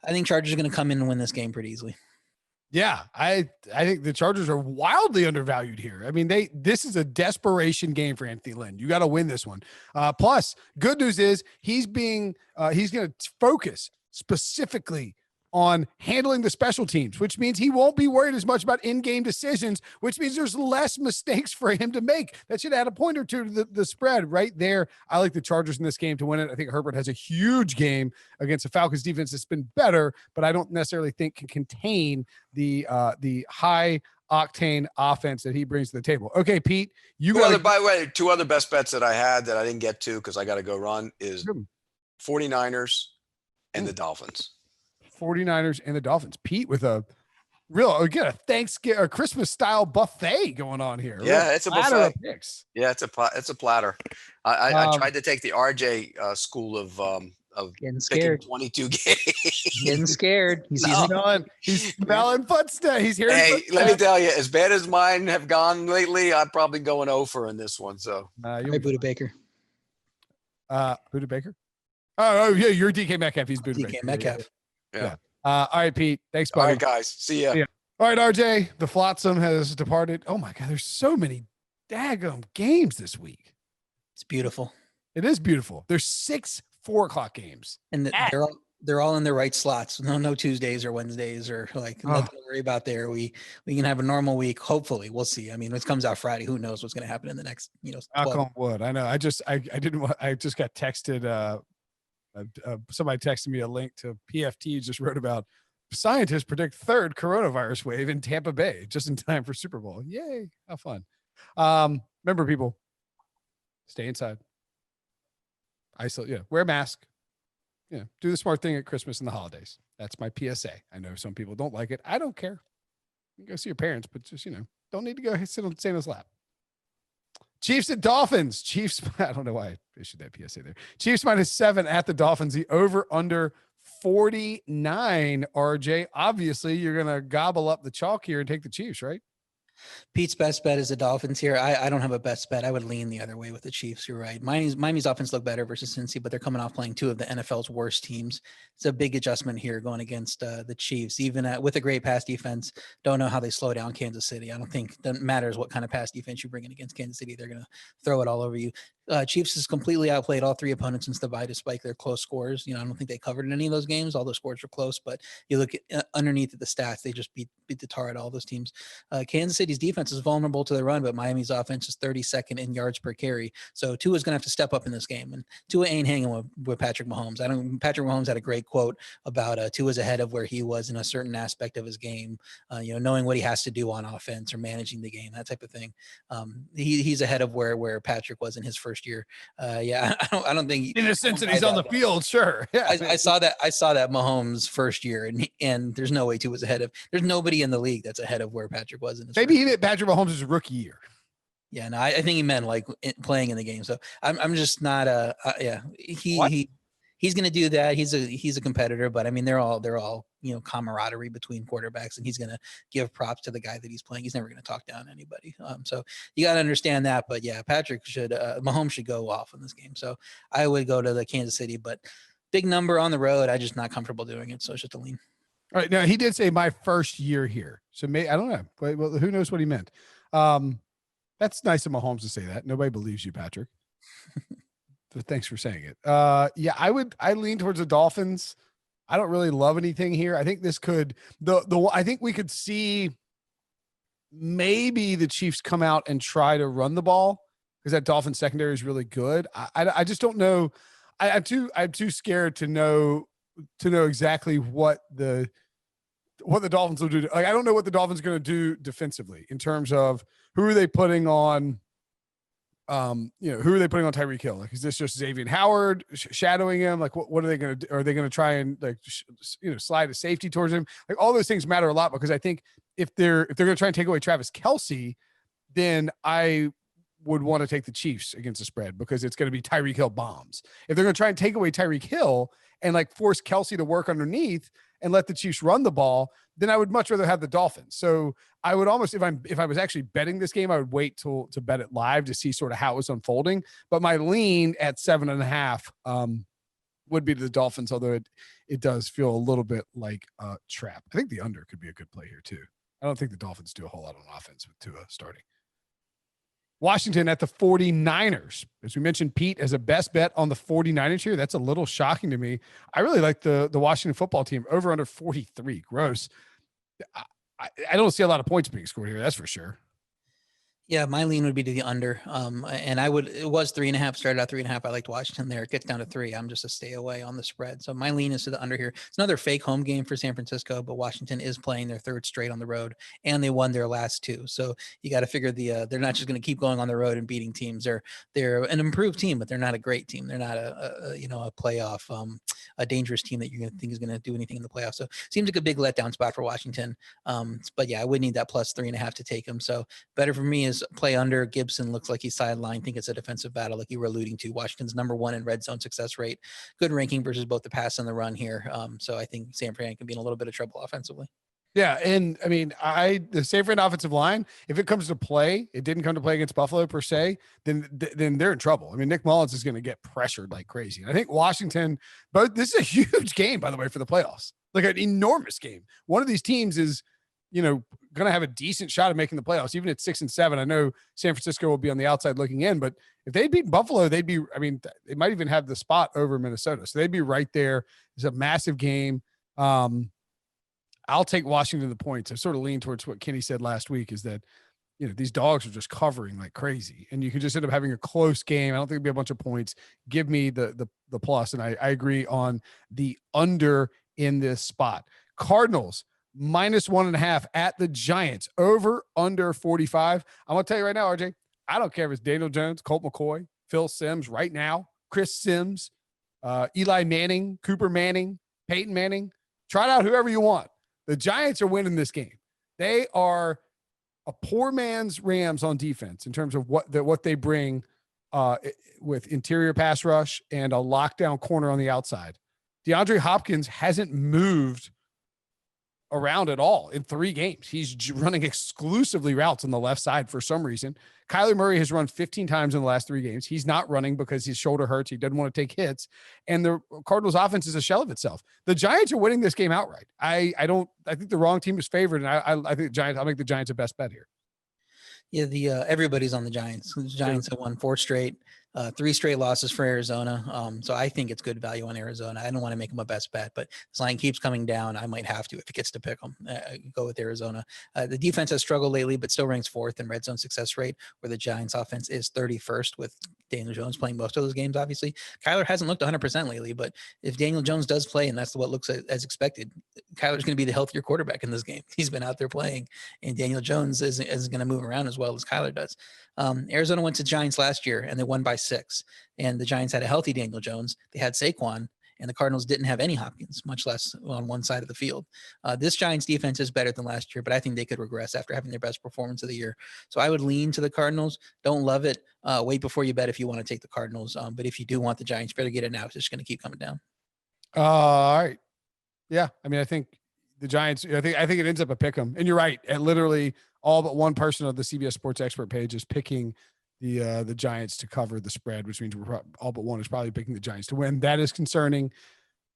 I think Chargers are going to come in and win this game pretty easily. Yeah, I think the Chargers are wildly undervalued here. I mean, this is a desperation game for Anthony Lynn. You got to win this one. Plus, good news is he's going to focus specifically on handling the special teams, which means he won't be worried as much about in-game decisions, which means there's less mistakes for him to make. That should add a point or two to the spread right there. I like the Chargers in this game to win it. I think Herbert has a huge game against the Falcons defense that's been better, but I don't necessarily think can contain the high octane offense that he brings to the table. Okay, Pete, by the way, two other best bets that I had that I didn't get to because I got to go run is 49ers and the Dolphins. 49ers and the Dolphins. Pete with a Thanksgiving or Christmas style buffet going on here. Yeah, it's a buffet. Yeah, it's a platter. I tried to take the RJ school of getting scared. 22 games. Getting scared. He's smelling footsteps. He's hearing. Hey, footsteps. Let me tell you, as bad as mine have gone lately, I'm probably going over in this one. So, Buda Baker. Buda Baker. Oh yeah, you're DK Metcalf. He's Buda Baker. DK Metcalf. Yeah. All right, Pete. Thanks, buddy. All right, guys. See ya. Yeah. All right, RJ. The Flotsam has departed. Oh my God, there's so many daggum games this week. It's beautiful. It is beautiful. There's 6 4:00 games, and they're all in the right slots. No Tuesdays or Wednesdays or nothing to worry about there. We can have a normal week. Hopefully, we'll see. I mean, it comes out Friday. Who knows what's going to happen in the next 12. Knock on wood. I know. I just got texted. Somebody texted me a link to PFT just wrote about scientists predict third coronavirus wave in Tampa Bay just in time for Super Bowl. Yay. How fun. Remember, people, stay inside. Isolate. Yeah. Wear a mask. Yeah. Do the smart thing at Christmas and the holidays. That's my PSA. I know some people don't like it. I don't care. You can go see your parents, but just, don't need to go sit on Santa's lap. Chiefs and Dolphins. Chiefs. I don't know why I issued that PSA there. Chiefs -7 at the Dolphins. The over under 49. RJ. Obviously, you're gonna gobble up the chalk here and take the Chiefs, right? Pete's best bet is the Dolphins here. I don't have a best bet. I would lean the other way with the Chiefs. You're right. Miami's offense looked better versus Cincy, but they're coming off playing two of the NFL's worst teams. It's a big adjustment here going against the Chiefs, even with a great pass defense. Don't know how they slow down Kansas City. I don't think it matters what kind of pass defense you bring in against Kansas City. They're going to throw it all over you. Chiefs has completely outplayed all three opponents since the bye, despite their close scores. I don't think they covered in any of those games. All those scores were close, but you look at underneath the stats, they just beat the tar at all those teams. Kansas City's defense is vulnerable to the run, but Miami's offense is 32nd in yards per carry. So Tua's going to have to step up in this game, and Tua ain't hanging with Patrick Mahomes. Patrick Mahomes had a great quote about Tua's ahead of where he was in a certain aspect of his game, knowing what he has to do on offense or managing the game, that type of thing. He's ahead of where Patrick was in his first year. I don't think in a sense that he's on the field. Sure. Yeah. I saw that Mahomes first year and there's no way Tua was ahead of, there's nobody in the league that's ahead of where Patrick was in his maybe he meant Patrick Mahomes' rookie year. Yeah, no, I think he meant playing in the game. So I'm just not he's going to do that. He's a competitor, but I mean, they're all, camaraderie between quarterbacks, and he's going to give props to the guy that he's playing. He's never going to talk down anybody. So you got to understand that, but yeah, Mahomes should go off in this game. So I would go to the Kansas City, but big number on the road. I'm just not comfortable doing it. So it's just a lean. All right. Now he did say my first year here. So I don't know, but who knows what he meant. That's nice of Mahomes to say that. Nobody believes you, Patrick. But thanks for saying it. I lean towards the Dolphins. I don't really love anything here. I think this could I think we could see maybe the Chiefs come out and try to run the ball because that Dolphins secondary is really good. I just don't know. I'm too scared to know exactly what the Dolphins will do. I don't know what the Dolphins are going to do defensively in terms of who are they putting on. Who are they putting on Tyreek Hill? Like, is this just Xavier Howard shadowing him? Like, what are they going to do? Are they going to try and slide a safety towards him? Like, all those things matter a lot because I think if they're going to try and take away Travis Kelce, then I would want to take the Chiefs against the spread because it's going to be Tyreek Hill bombs. If they're going to try and take away Tyreek Hill and like force Kelsey to work underneath and let the Chiefs run the ball, then I would much rather have the Dolphins. So I would almost, if I was actually betting this game, I would wait to bet it live to see sort of how it was unfolding. But my lean at 7.5 would be to the Dolphins, although it does feel a little bit like a trap. I think the under could be a good play here too. I don't think the Dolphins do a whole lot on offense with Tua starting. Washington at the 49ers. As we mentioned, Pete as a best bet on the 49ers here. That's a little shocking to me. I really like the Washington football team over under 43. Gross. I don't see a lot of points being scored here. That's for sure. Yeah, my lean would be to the under. And it was 3.5, started out 3.5. I liked Washington there. It gets down to 3. I'm just a stay away on the spread. So my lean is to the under here. It's another fake home game for San Francisco, but Washington is playing their third straight on the road, and they won their last 2. So you got to figure they're not just going to keep going on the road and beating teams. They're an improved team, but they're not a great team. They're not a playoff, a dangerous team that you're going to think is going to do anything in the playoffs. So seems like a big letdown spot for Washington. But yeah, I would need that plus 3.5 to take them. So better for me is play under. Gibson looks like he's sidelined. Think it's a defensive battle, like you were alluding to. Washington's number 1 in red zone success rate. Good ranking versus both the pass and the run here. So I think San Fran can be in a little bit of trouble offensively. Yeah, and I mean, the San Fran offensive line, if it comes to play, it didn't come to play against Buffalo per se, then they're in trouble. I mean, Nick Mullins is going to get pressured like crazy. And I think Washington, but this is a huge game, by the way, for the playoffs. Like an enormous game. One of these teams is, going to have a decent shot at making the playoffs, even at 6-7. I know San Francisco will be on the outside looking in, but if they beat Buffalo, they might even have the spot over Minnesota. So they'd be right there. It's a massive game. I'll take Washington the points. I sort of lean towards what Kenny said last week is that, these dogs are just covering like crazy and you can just end up having a close game. I don't think it'll be a bunch of points. Give me the plus. And I agree on the under in this spot. Cardinals -1.5 at the Giants, over under 45. I'm going to tell you right now, RJ, I don't care if it's Daniel Jones, Colt McCoy, Phil Simms right now, Chris Sims, Eli Manning, Cooper Manning, Peyton Manning. Try it out whoever you want. The Giants are winning this game. They are a poor man's Rams on defense in terms of what they bring with interior pass rush and a lockdown corner on the outside. DeAndre Hopkins hasn't moved around at all in 3 games. He's running exclusively routes on the left side for some reason. Kyler Murray has run 15 times in the last 3 games. He's not running because his shoulder hurts. He doesn't want to take hits. And the Cardinals offense is a shell of itself. The Giants are winning this game outright. I think the wrong team is favored. And I think the Giants, I'll make the Giants a best bet here. Yeah, everybody's on the Giants. The Giants have won 4 straight, 3 straight losses for Arizona. So I think it's good value on Arizona. I don't want to make them a best bet, but this line keeps coming down. I might have to if it gets to pick them. Go with Arizona. The defense has struggled lately, but still ranks 4th in red zone success rate, where the Giants offense is 31st with Daniel Jones playing most of those games. Obviously, Kyler hasn't looked 100% lately, but if Daniel Jones does play, and that's what looks as expected, Kyler's going to be the healthier quarterback in this game. He's been out there playing, and Daniel Jones is going to move around as well as Kyler does. Arizona went to Giants last year and they won by 6, and the Giants had a healthy Daniel Jones. They had Saquon, and the Cardinals didn't have any Hopkins, much less on one side of the field. This Giants defense is better than last year, but I think they could regress after having their best performance of the year. So I would lean to the Cardinals. Don't love it. Wait before you bet if you want to take the Cardinals. But if you do want the Giants, better get it now. It's just going to keep coming down. All right. Yeah. I mean, I think the Giants, I think it ends up a pick 'em. And you're right. At literally all but one person on the CBS Sports Expert page is picking the Giants to cover the spread, which means all but one is probably picking the Giants to win. That is concerning.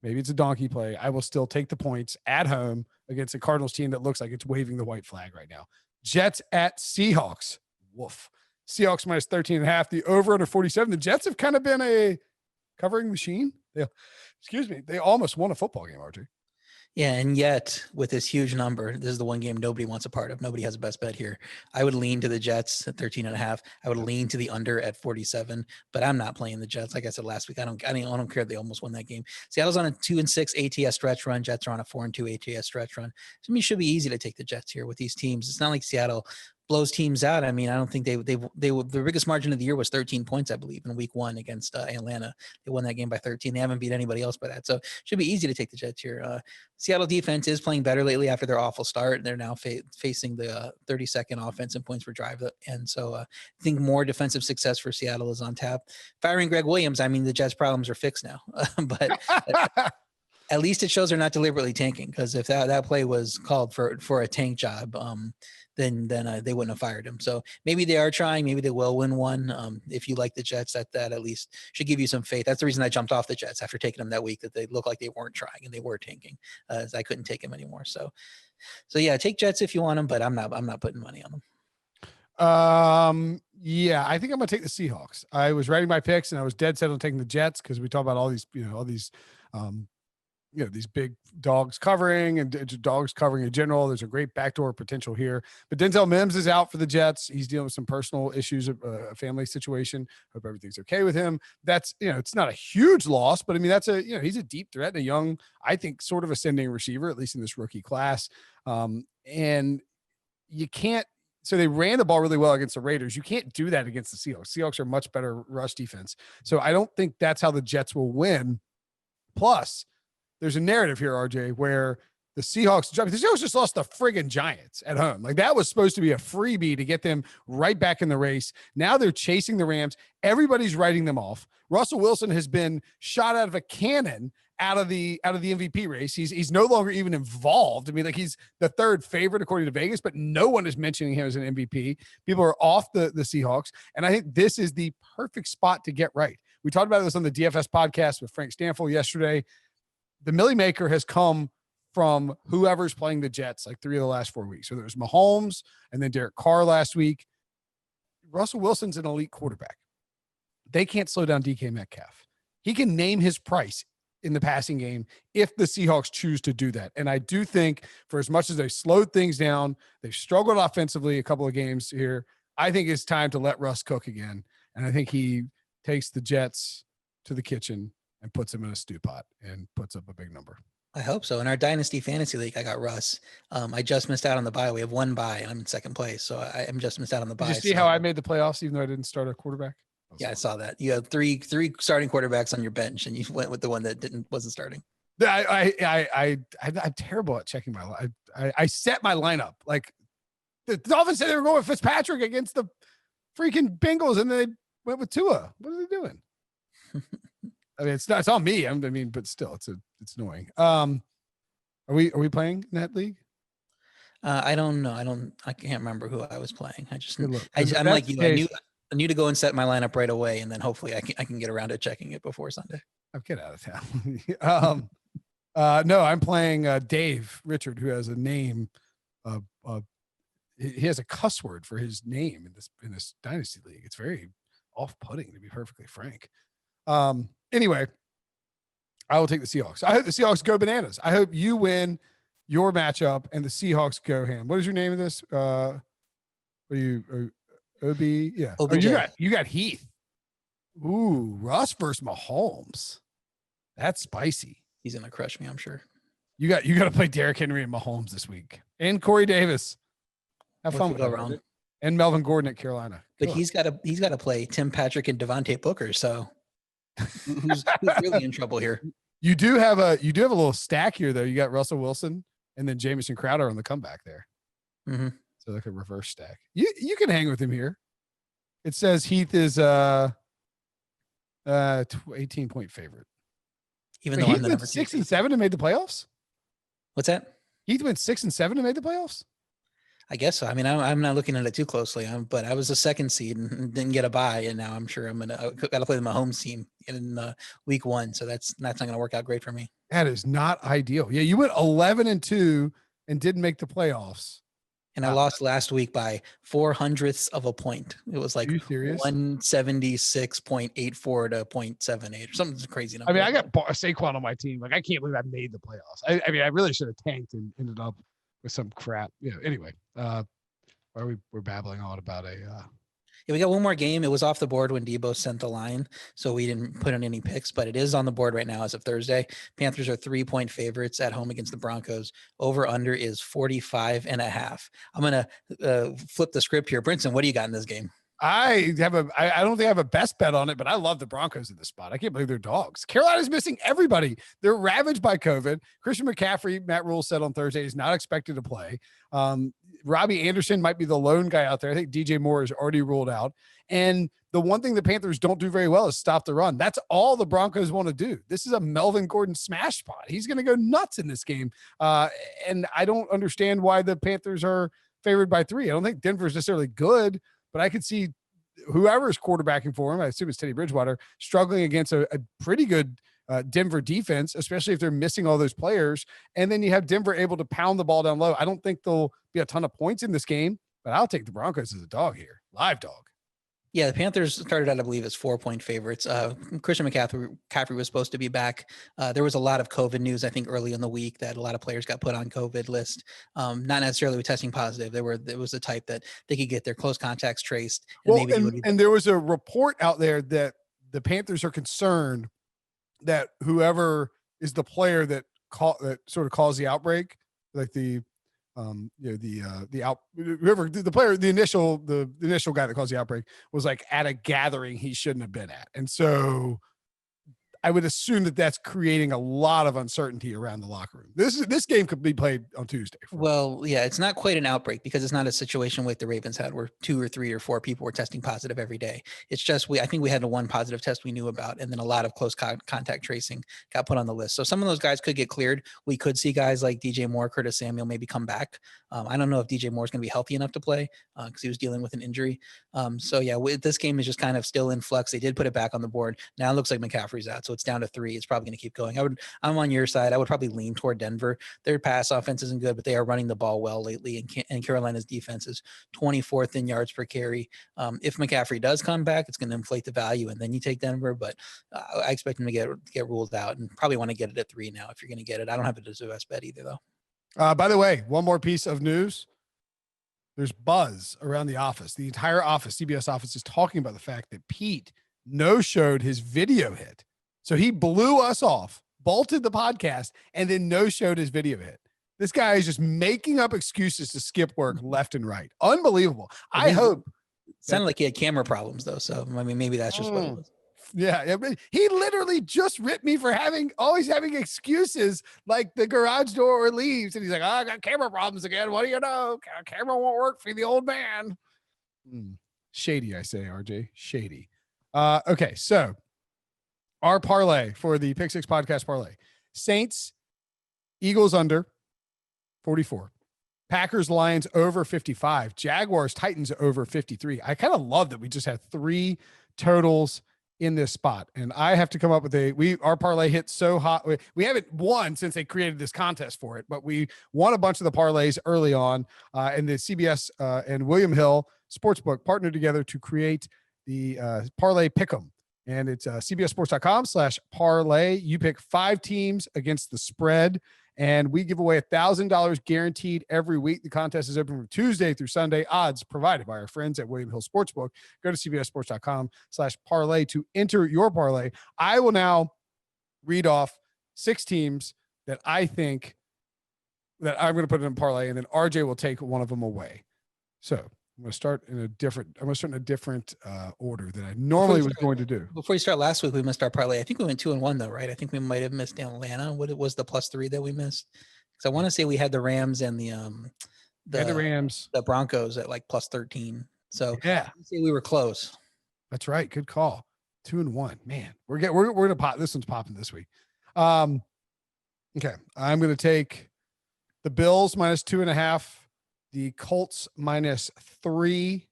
Maybe it's a donkey play. I will still take the points at home against a Cardinals team that looks like it's waving the white flag right now. Jets at Seahawks. Woof. Seahawks -13.5. The over under 47. The Jets have kind of been a covering machine. They almost won a football game, RJ. Yeah, and yet with this huge number, this is the one game nobody wants a part of. Nobody has a best bet here. I would lean to the Jets at 13.5. I would lean to the under at 47, but I'm not playing the Jets. Like I said last week, I don't care. They almost won that game. Seattle's on a 2-6 ATS stretch run. Jets are on a 4-2 ATS stretch run. So, I mean, it should be easy to take the Jets here with these teams. It's not like Seattle blows teams out. I mean, I don't think they their biggest margin of the year was 13 points, I believe, in week 1 against Atlanta. They won that game by 13. They haven't beat anybody else by that. So should be easy to take the Jets here. Seattle defense is playing better lately after their awful start. They're now facing the 32nd offense in points per drive. And so I think more defensive success for Seattle is on tap. Firing Greg Williams, I mean, the Jets' problems are fixed now. But at least it shows they're not deliberately tanking, because if that play was called for a tank job, then they wouldn't have fired him. So maybe they are trying. Maybe they will win one. If you like the Jets, that at least should give you some faith. That's the reason I jumped off the Jets after taking them that week, that they looked like they weren't trying and they were tanking. As I couldn't take them anymore. So yeah, take Jets if you want them, but I'm not putting money on them. Yeah, I think I'm gonna take the Seahawks. I was writing my picks and I was dead set on taking the Jets because we talk about all these these big dogs covering and dogs covering in general. There's a great backdoor potential here, but Denzel Mims is out for the Jets. He's dealing with some personal issues, a family situation. Hope everything's okay with him. That's, it's not a huge loss, but I mean, that's he's a deep threat and a young, I think, sort of ascending receiver, at least in this rookie class. And you can't, so they ran the ball really well against the Raiders. You can't do that against the Seahawks. Seahawks are much better rush defense. So I don't think that's how the Jets will win. Plus, there's a narrative here, RJ, where the Seahawks just lost the friggin' Giants at home. Like, that was supposed to be a freebie to get them right back in the race. Now they're chasing the Rams. Everybody's writing them off. Russell Wilson has been shot out of a cannon out of the MVP race. He's no longer even involved. I mean, like, he's the third favorite according to Vegas, but no one is mentioning him as an MVP. People are off the Seahawks. And I think this is the perfect spot to get right. We talked about this on the DFS podcast with Frank Stanfield yesterday. The Millie Maker has come from whoever's playing the Jets, like 3 of the last 4 weeks. So there's Mahomes and then Derek Carr last week. Russell Wilson's an elite quarterback. They can't slow down DK Metcalf. He can name his price in the passing game if the Seahawks choose to do that. And I do think, for as much as they slowed things down, they've struggled offensively a couple of games here, I think it's time to let Russ cook again. And I think he takes the Jets to the kitchen and puts them in a stew pot and puts up a big number. I hope so. In our Dynasty Fantasy League, I got Russ. I just missed out on the bye. We have 1 bye, and I'm in second place. So I am just missed out on the bye. Did you see how I made the playoffs, even though I didn't start a quarterback? Yeah, I saw that. You had three starting quarterbacks on your bench, and you went with the one that wasn't starting. I'm terrible at checking my line. I set my lineup. Like, the Dolphins said they were going with Fitzpatrick against the freaking Bengals, and then they went with Tua. What are they doing? I mean, it's on me. But still, it's annoying. Are we playing in that league? I don't know. I can't remember who I was playing. I'm like you. I knew to go and set my lineup right away, and then hopefully I can get around to checking it before Sunday. I'll get out of town. No, I'm playing Dave Richard, who has a name. He has a cuss word for his name in this Dynasty League. It's very off-putting, to be perfectly frank. Anyway, I will take the Seahawks. I hope the Seahawks go bananas. I hope you win your matchup and the Seahawks go ham. What is your name of this? Are you OB? Yeah. Oh, you got Heath. Ooh, Russ versus Mahomes. That's spicy. He's gonna crush me, I'm sure. You got to play Derrick Henry and Mahomes this week, and Corey Davis. Have fun with that. And Melvin Gordon at Carolina. But he's got to play Tim Patrick and Devontae Booker. So who's really in trouble here? You do have a little stack here, though. You got Russell Wilson and then Jamison Crowder on the comeback there. Mm-hmm. So like a reverse stack. You can hang with him here. It says Heath is 18-point favorite. Even though Heath I'm the went number 6 and 7 and made the playoffs. What's that? Heath went 6 and 7 and made the playoffs. I guess so. I mean, I'm not looking at it too closely, but I was a 2nd seed and didn't get a bye, and now I'm sure got to play the Mahomes team in week 1, so that's not going to work out great for me. That is not ideal. Yeah, you went 11-2 and didn't make the playoffs. And I lost last week by 0.04 of a point. It was like 176.84 to 0.78 or something crazy number. I mean, I got Saquon on my team. Like, I can't believe I made the playoffs. I mean, I really should have tanked and ended up with some crap. Anyway, we're babbling on about Yeah, we got one more game. It was off the board when Debo sent the line, so we didn't put in any picks, but it is on the board right now as of Thursday. Panthers are 3-point favorites at home against the Broncos. Over under is 45.5. I'm going to flip the script here. Brinson, what do you got in this game? I don't think I have a best bet on it, but I love the Broncos in this spot. I can't believe they're dogs. Carolina's missing everybody. They're ravaged by COVID. Christian McCaffrey, Matt Rule said on Thursday, is not expected to play. Robbie Anderson might be the lone guy out there. I think DJ Moore is already ruled out. And the one thing the Panthers don't do very well is stop the run. That's all the Broncos want to do. This is a Melvin Gordon smash spot. He's going to go nuts in this game. And I don't understand why the Panthers are favored by 3. I don't think Denver's necessarily good, but I could see whoever is quarterbacking for him, I assume it's Teddy Bridgewater, struggling against a pretty good Denver defense, especially if they're missing all those players. And then you have Denver able to pound the ball down low. I don't think there'll be a ton of points in this game, but I'll take the Broncos as a dog here. Live dog. Yeah, the Panthers started out, I believe, as 4-point favorites. Christian McCaffrey was supposed to be back. There was a lot of COVID news, I think, early in the week that a lot of players got put on COVID list. Not necessarily with testing positive. There was a type that they could get their close contacts traced. And there was a report out there that the Panthers are concerned that whoever is the player that sort of caused the outbreak, like the initial guy that caused the outbreak was like at a gathering he shouldn't have been at. And so I would assume that that's creating a lot of uncertainty around the locker room. This game could be played on Tuesday. Well, yeah, it's not quite an outbreak because it's not a situation like the Ravens had where 2 or 3 or 4 people were testing positive every day. It's just I think we had the one positive test we knew about, and then a lot of close contact tracing got put on the list. So some of those guys could get cleared. We could see guys like DJ Moore, Curtis Samuel maybe come back. I don't know if DJ Moore is going to be healthy enough to play because he was dealing with an injury. So yeah, this game is just kind of still in flux. They did put it back on the board. Now it looks like McCaffrey's out, so it's down to 3. It's probably going to keep going. I'm on your side. I would probably lean toward Denver. Their pass offense isn't good, but they are running the ball well lately. And Carolina's defense is 24th in yards per carry. If McCaffrey does come back, it's going to inflate the value, and then you take Denver. But I expect him to get ruled out, and probably want to get it at 3 now if you're going to get it. I don't have it as a best bet either, though. By the way, one more piece of news. There's buzz around the office. The entire office, CBS office, is talking about the fact that Pete no-showed his video hit. So he blew us off, bolted the podcast, and then no-showed his video hit. This guy is just making up excuses to skip work left and right. Unbelievable. I hope. Sounded like he had camera problems, though. So, I mean, maybe that's just what it was. Yeah. He literally just ripped me for always having excuses like the garage door leaves. And he's like, I got camera problems again. What do you know? Camera won't work for the old man. Shady, I say, RJ. Shady. Okay, so our parlay for the Pick Six podcast parlay. Saints, Eagles under 44. Packers, Lions over 55. Jaguars, Titans over 53. I kind of love that we just had 3 totals in this spot. And I have to come up with our parlay hit so hot. We haven't won since they created this contest for it, but we won a bunch of the parlays early on. And the CBS and William Hill Sportsbook partnered together to create the parlay pick'em. And it's cbssports.com/parlay. You pick 5 teams against the spread, and we give away $1,000 guaranteed every week. The contest is open from Tuesday through Sunday. Odds provided by our friends at William Hill Sportsbook. Go to cbssports.com/parlay to enter your parlay. I will now read off 6 teams that I think that I'm going to put in a parlay, and then RJ will take one of them away. So I'm going to start in a different order than I normally was going to do. Before you start, last week we missed our parlay. I think we went 2-1 though, right? I think we might have missed Atlanta. What was the +3 that we missed? Because I want to say we had the Rams and the Rams, the Broncos at like +13. So yeah, say we were close. That's right. Good call. 2-1. Man, we're gonna pop. This one's popping this week. Okay, I'm gonna take the Bills -2.5. The Colts -3,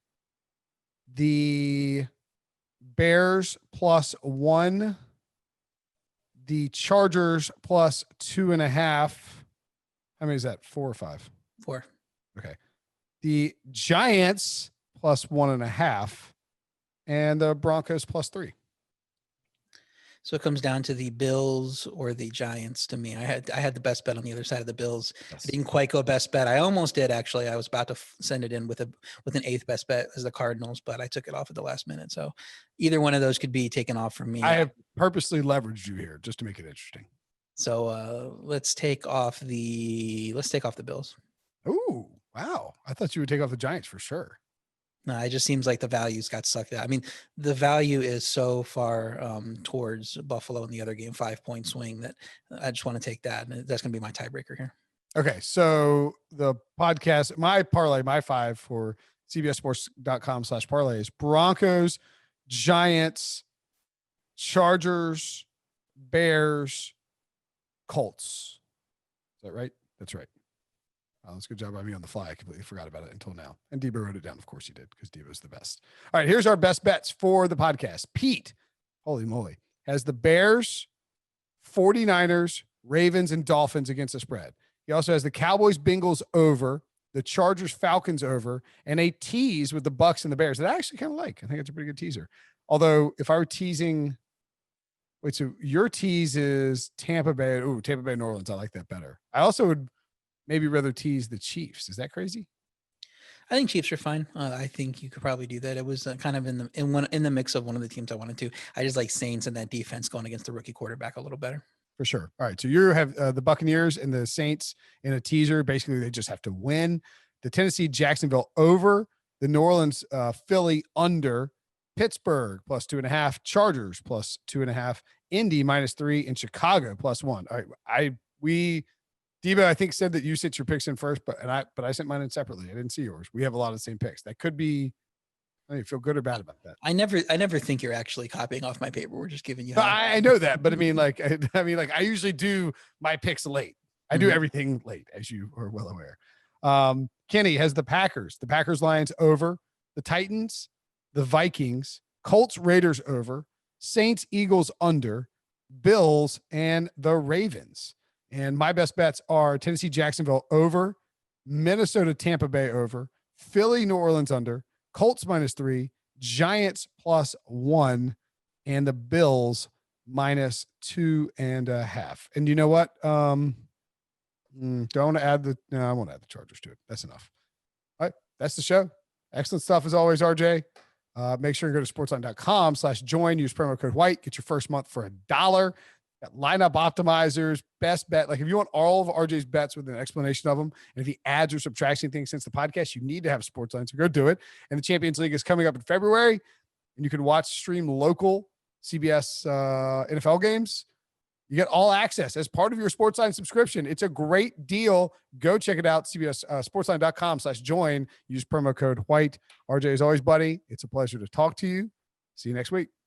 the Bears +1, the Chargers +2.5. How many is that? 4 or 5? 4. Okay. The Giants +1.5, and the Broncos +3. So it comes down to the Bills or the Giants to me. I had the best bet on the other side of the Bills. Yes. I didn't quite go best bet. I almost did actually. I was about to send it in with an eighth best bet as the Cardinals, but I took it off at the last minute. So either one of those could be taken off from me. I have purposely leveraged you here just to make it interesting. So let's take off the Bills. Ooh, wow. I thought you would take off the Giants for sure. No, it just seems like the values got sucked out. I mean, the value is so far towards Buffalo in the other game, 5-point swing, that I just want to take that. And that's going to be my tiebreaker here. Okay. So the podcast, my parlay, my 5 for cbssports.com/parlay is Broncos, Giants, Chargers, Bears, Colts. Is that right? That's right. That's a good job by me on the fly. I completely forgot about it until now. And Debo wrote it down. Of course he did, because Debo's the best. All right, here's our best bets for the podcast. Pete, holy moly, has the Bears, 49ers, Ravens, and Dolphins against the spread. He also has the Cowboys-Bengals over, the Chargers-Falcons over, and a tease with the Bucs and the Bears that I actually kind of like. I think it's a pretty good teaser. Although if I were teasing, so your tease is Tampa Bay. Ooh, Tampa Bay, New Orleans. I like that better. I also would maybe rather tease the Chiefs. Is that crazy? I think Chiefs are fine. I think you could probably do that. It was kind of in the mix of one of the teams I wanted to. I just like Saints and that defense going against the rookie quarterback a little better. For sure. All right. So you have the Buccaneers and the Saints in a teaser. Basically, they just have to win. The Tennessee, Jacksonville over, the New Orleans, Philly under, Pittsburgh +2.5, Chargers +2.5, Indy -3, and Chicago +1. All right. Debo, I think, said that you sent your picks in first, but I sent mine in separately. I didn't see yours. We have a lot of the same picks. That could be. I feel good or bad about that. I never think you're actually copying off my paper. We're just giving you. I know that, but I mean, I usually do my picks late. I do everything late, as you are well aware. Kenny has the Packers Lions over, the Titans, the Vikings, Colts-Raiders over, Saints Eagles under, Bills, and the Ravens. And my best bets are Tennessee Jacksonville over, Minnesota Tampa Bay over, Philly New Orleans under, Colts -3, Giants +1, and the Bills -2.5. And you know what? Do I want to add I won't add the Chargers to it. That's enough. All right. That's the show. Excellent stuff as always, RJ. Make sure you go to sportsline.com/join, use promo code WHITE, get your first month for $1. Got lineup optimizers, best bet. Like if you want all of RJ's bets with an explanation of them, and if he adds or subtracts anything since the podcast, you need to have Sportsline. So go do it. And the Champions League is coming up in February, and you can stream local CBS NFL games. You get all access as part of your Sportsline subscription. It's a great deal. Go check it out. CBS sportsline.com/join. Use promo code WHITE. RJ, as always, buddy, it's a pleasure to talk to you. See you next week.